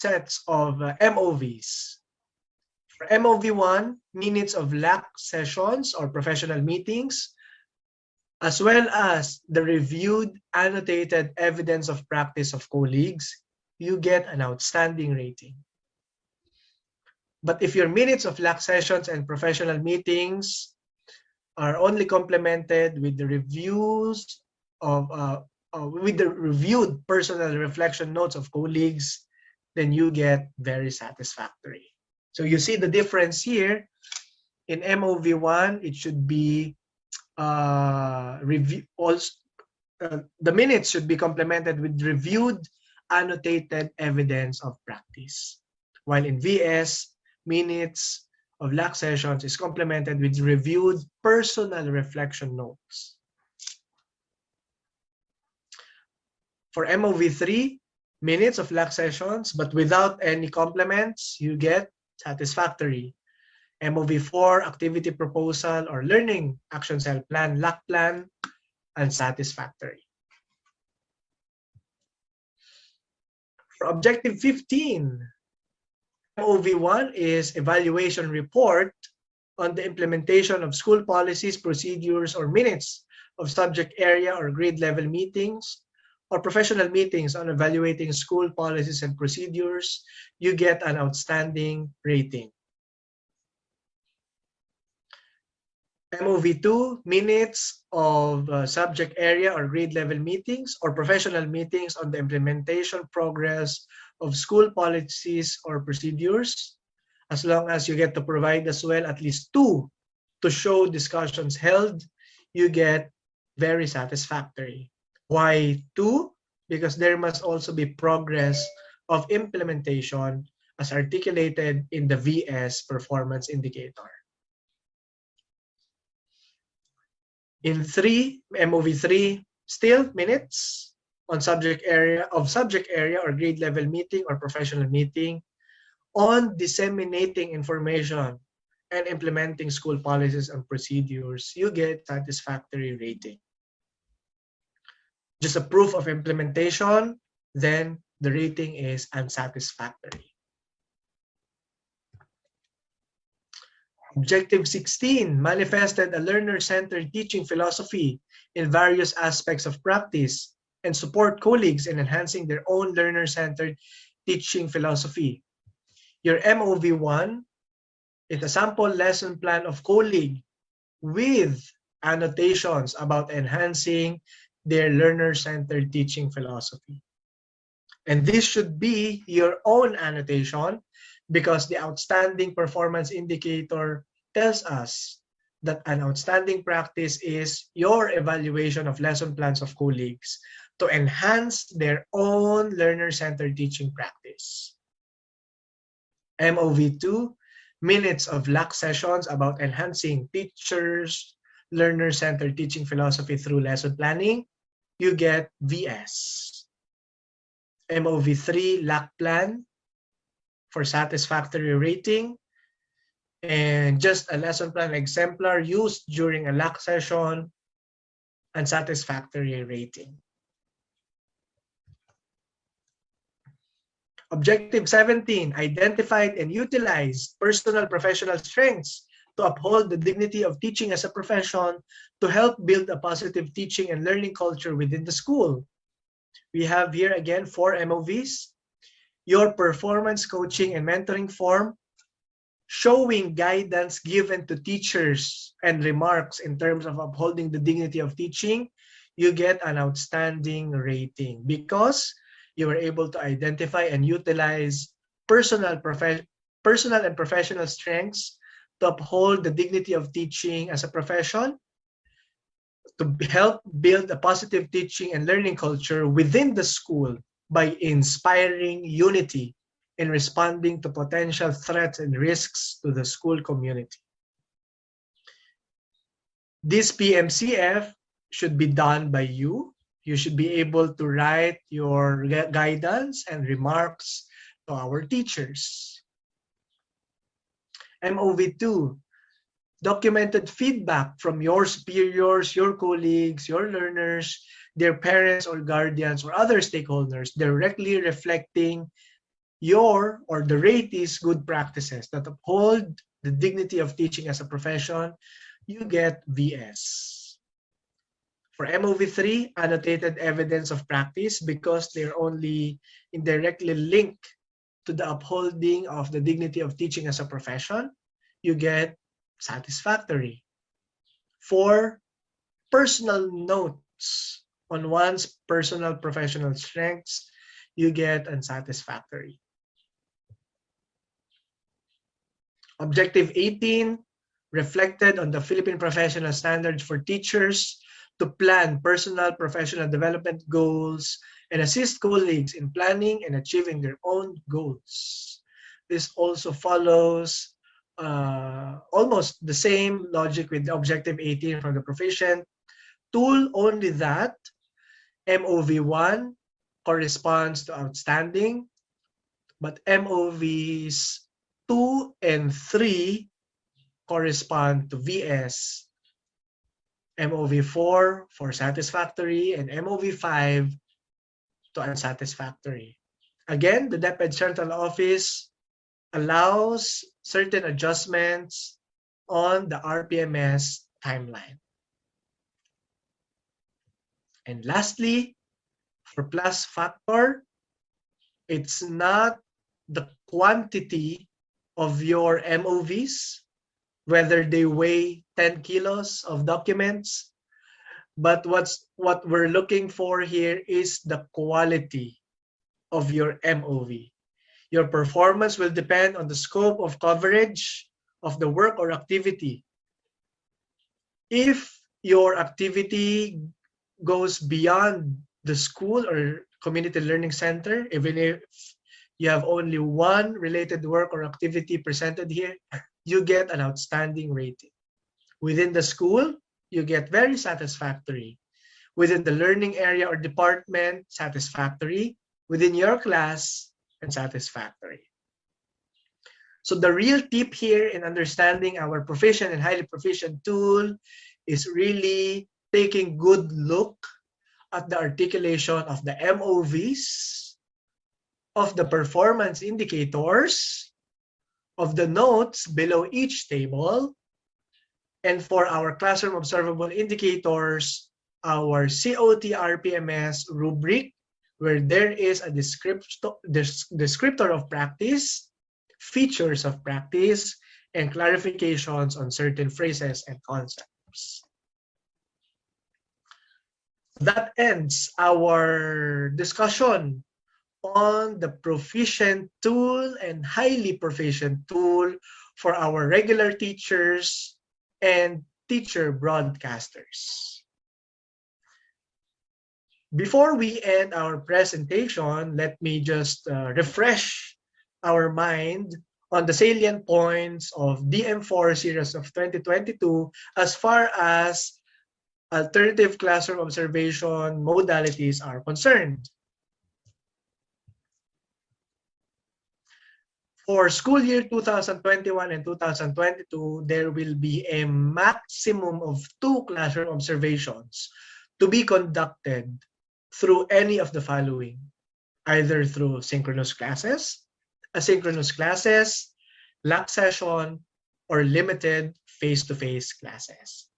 sets of MOVs. For MOV1, minutes of LAC sessions or professional meetings, as well as the reviewed annotated evidence of practice of colleagues, you get an outstanding rating. But if your minutes of LAC sessions and professional meetings are only complemented with the reviews of with the reviewed personal reflection notes of colleagues, then you get very satisfactory. So you see the difference here. In MOV1, it should be review also. The minutes should be complemented with reviewed annotated evidence of practice, while in VS, minutes of LAC sessions is complemented with reviewed personal reflection notes. For MOV3, minutes of LAC sessions, but without any complements, you get satisfactory. MOV4, activity proposal or learning action cell plan, LAC plan, unsatisfactory. For objective 15, MOV1 is evaluation report on the implementation of school policies, procedures, or minutes of subject area or grade level meetings or professional meetings on evaluating school policies and procedures. You get an outstanding rating. MOV2, minutes of subject area or grade level meetings or professional meetings on the implementation progress of school policies or procedures, as long as you get to provide as well at least 2 to show discussions held, you get very satisfactory. Why 2? Because there must also be progress of implementation as articulated in the VS performance indicator. In MOV3, still minutes on subject area or grade level meeting or professional meeting on disseminating information and implementing school policies and procedures, you get satisfactory rating. Just a proof of implementation, then the rating is unsatisfactory. Objective 16, manifested a learner-centered teaching philosophy in various aspects of practice and support colleagues in enhancing their own learner-centered teaching philosophy. Your MOV1 is a sample lesson plan of colleague with annotations about enhancing their learner-centered teaching philosophy. And this should be your own annotation because the outstanding performance indicator tells us that an outstanding practice is your evaluation of lesson plans of colleagues to enhance their own learner-centered teaching practice. MOV2, minutes of LAC sessions about enhancing teachers' learner-centered teaching philosophy through lesson planning, you get VS. MOV3, LAC plan for satisfactory rating, and just a lesson plan exemplar used during a LAC session, unsatisfactory rating. Objective 17, identified and utilized personal professional strengths to uphold the dignity of teaching as a profession to help build a positive teaching and learning culture within the school. We have here again 4 MOVs. Your performance coaching and mentoring form, showing guidance given to teachers and remarks in terms of upholding the dignity of teaching, you get an outstanding rating because you were able to identify and utilize personal and professional strengths to uphold the dignity of teaching as a profession, to help build a positive teaching and learning culture within the school by inspiring unity in responding to potential threats and risks to the school community. This PMCF should be done by you. You should be able to write your guidance and remarks to our teachers. MOV2, documented feedback from your superiors, your colleagues, your learners, their parents or guardians or other stakeholders, directly reflecting your or the ratee's good practices that uphold the dignity of teaching as a profession, you get VS. For MOV3, annotated evidence of practice, because they're only indirectly linked to the upholding of the dignity of teaching as a profession, you get satisfactory. For personal notes on one's personal professional strengths, you get unsatisfactory. Objective 18, reflected on the Philippine Professional Standards for Teachers to plan personal professional development goals and assist colleagues in planning and achieving their own goals. This also follows almost the same logic with the Objective 18 from the Proficient tool, only that MOV1 corresponds to outstanding, but MOVs 2 and 3 correspond to VS, MOV4 for satisfactory, and MOV5 to unsatisfactory. Again, the DepEd Central Office allows certain adjustments on the RPMS timeline. And lastly, for plus factor, it's not the quantity of your MOVs, whether they weigh 10 kilos of documents, but what we're looking for here is the quality of your MOV. Your performance will depend on the scope of coverage of the work or activity. If your activity goes beyond the school or community learning center, even if you have only one related work or activity presented here, you get an outstanding rating. Within the school, you get very satisfactory. Within the learning area or department, satisfactory. Within your class, and satisfactory. So the real tip here in understanding our proficient and highly proficient tool is really taking good look at the articulation of the MOVs, of the performance indicators, of the notes below each table, and for our classroom observable indicators, our COT RPMS rubric, where there is a descriptor of practice, features of practice, and clarifications on certain phrases and concepts. That ends our discussion on the Proficient tool and highly proficient tool for our regular teachers and teacher broadcasters. Before we end our presentation, let me just refresh our mind on the salient points of DM4 series of 2022 as far as alternative classroom observation modalities are concerned. For school year 2021 and 2022, there will be a maximum of 2 classroom observations to be conducted through any of the following, either through synchronous classes, asynchronous classes, LAC session, or limited face-to-face classes.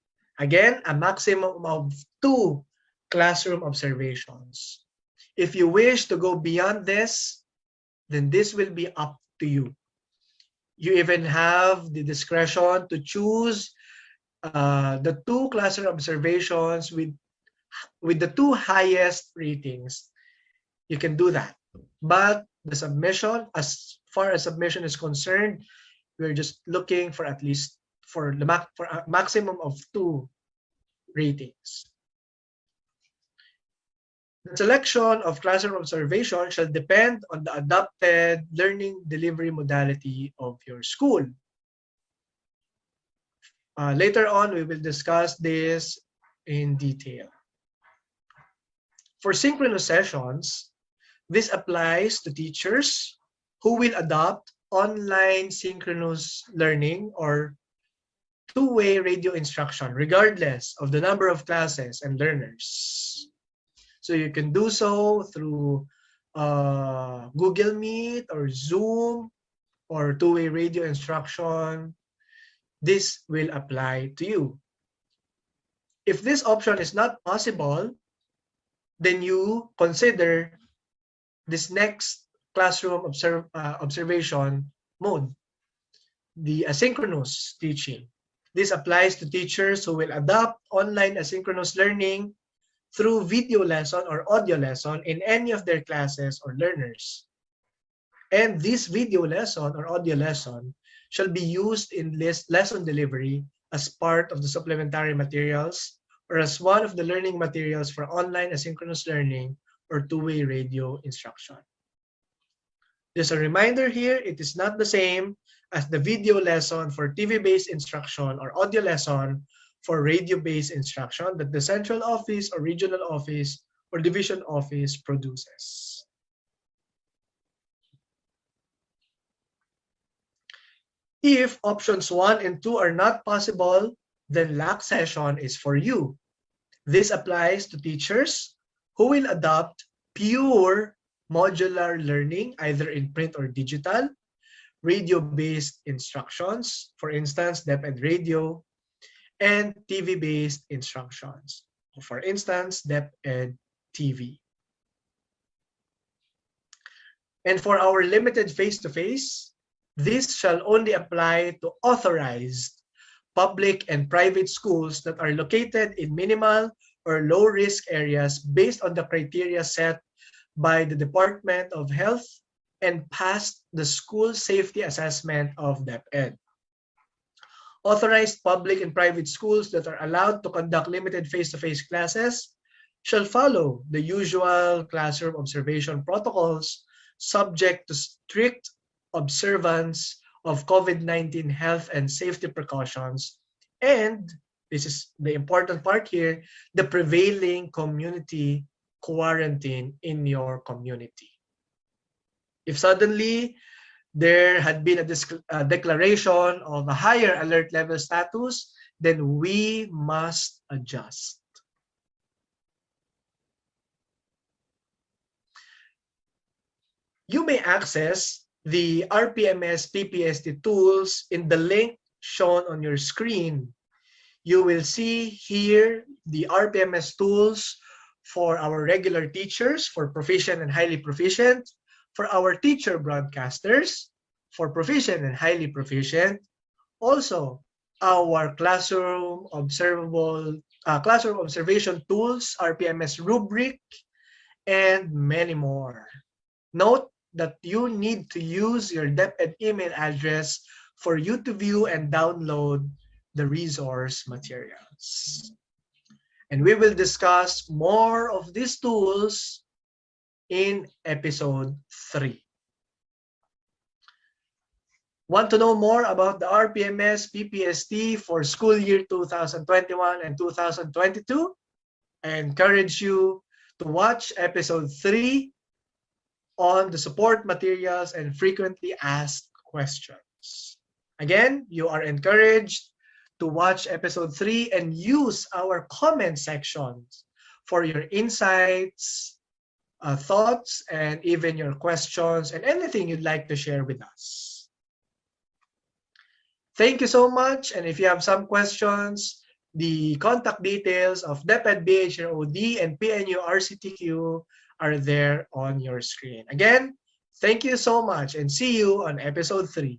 Again, a maximum of 2 classroom observations. If you wish to go beyond this, then this will be up to you. You even have the discretion to choose the 2 classroom observations with the 2 highest ratings. You can do that. But the submission, as far as submission is concerned, we're just looking for at least for a maximum of 2 ratings. The selection of classroom observation shall depend on the adopted learning delivery modality of your school. Later on, we will discuss this in detail. For synchronous sessions, this applies to teachers who will adopt online synchronous learning or two-way radio instruction, regardless of the number of classes and learners. So you can do so through Google Meet or Zoom or two-way radio instruction. This will apply to you. If this option is not possible, then you consider this next classroom observation mode, the asynchronous teaching. This applies to teachers who will adopt online asynchronous learning through video lesson or audio lesson in any of their classes or learners. And this video lesson or audio lesson shall be used in lesson delivery as part of the supplementary materials or as one of the learning materials for online asynchronous learning or two-way radio instruction. Just a reminder here, it is not the same as the video lesson for TV-based instruction or audio lesson for radio-based instruction that the central office or regional office or division office produces. If options 1 and 2 are not possible, then LAC session is for you. This applies to teachers who will adopt pure modular learning, either in print or digital, radio-based instructions, for instance, DepEd Radio, and TV-based instructions, for instance, DepEd TV. And for our limited face-to-face, this shall only apply to authorized public and private schools that are located in minimal or low-risk areas based on the criteria set by the Department of Health and passed the school safety assessment of DepEd. Authorized public and private schools that are allowed to conduct limited face-to-face classes shall follow the usual classroom observation protocols subject to strict observance of COVID-19 health and safety precautions, and this is the important part here, the prevailing community quarantine in your community. If suddenly there had been a declaration of a higher alert level status, then we must adjust. You may access the RPMS-PPST tools in the link shown on your screen. You will see here the RPMS tools for our regular teachers, for proficient and highly proficient, for our teacher broadcasters, for proficient and highly proficient, also our classroom observation tools, RPMS rubric, and many more. Note that you need to use your DepEd email address for you to view and download the resource materials. And we will discuss more of these tools in episode 3. Want to know more about the RPMS-PPST for school year 2021 and 2022? I encourage you to watch episode 3 on the support materials and frequently asked questions. Again, you are encouraged to watch episode 3 and use our comment sections for your insights, thoughts, and even your questions and anything you'd like to share with us. Thank you so much. And if you have some questions, the contact details of DepEd BHROD and PNU RCTQ are there on your screen. Again, thank you so much and see you on episode 3.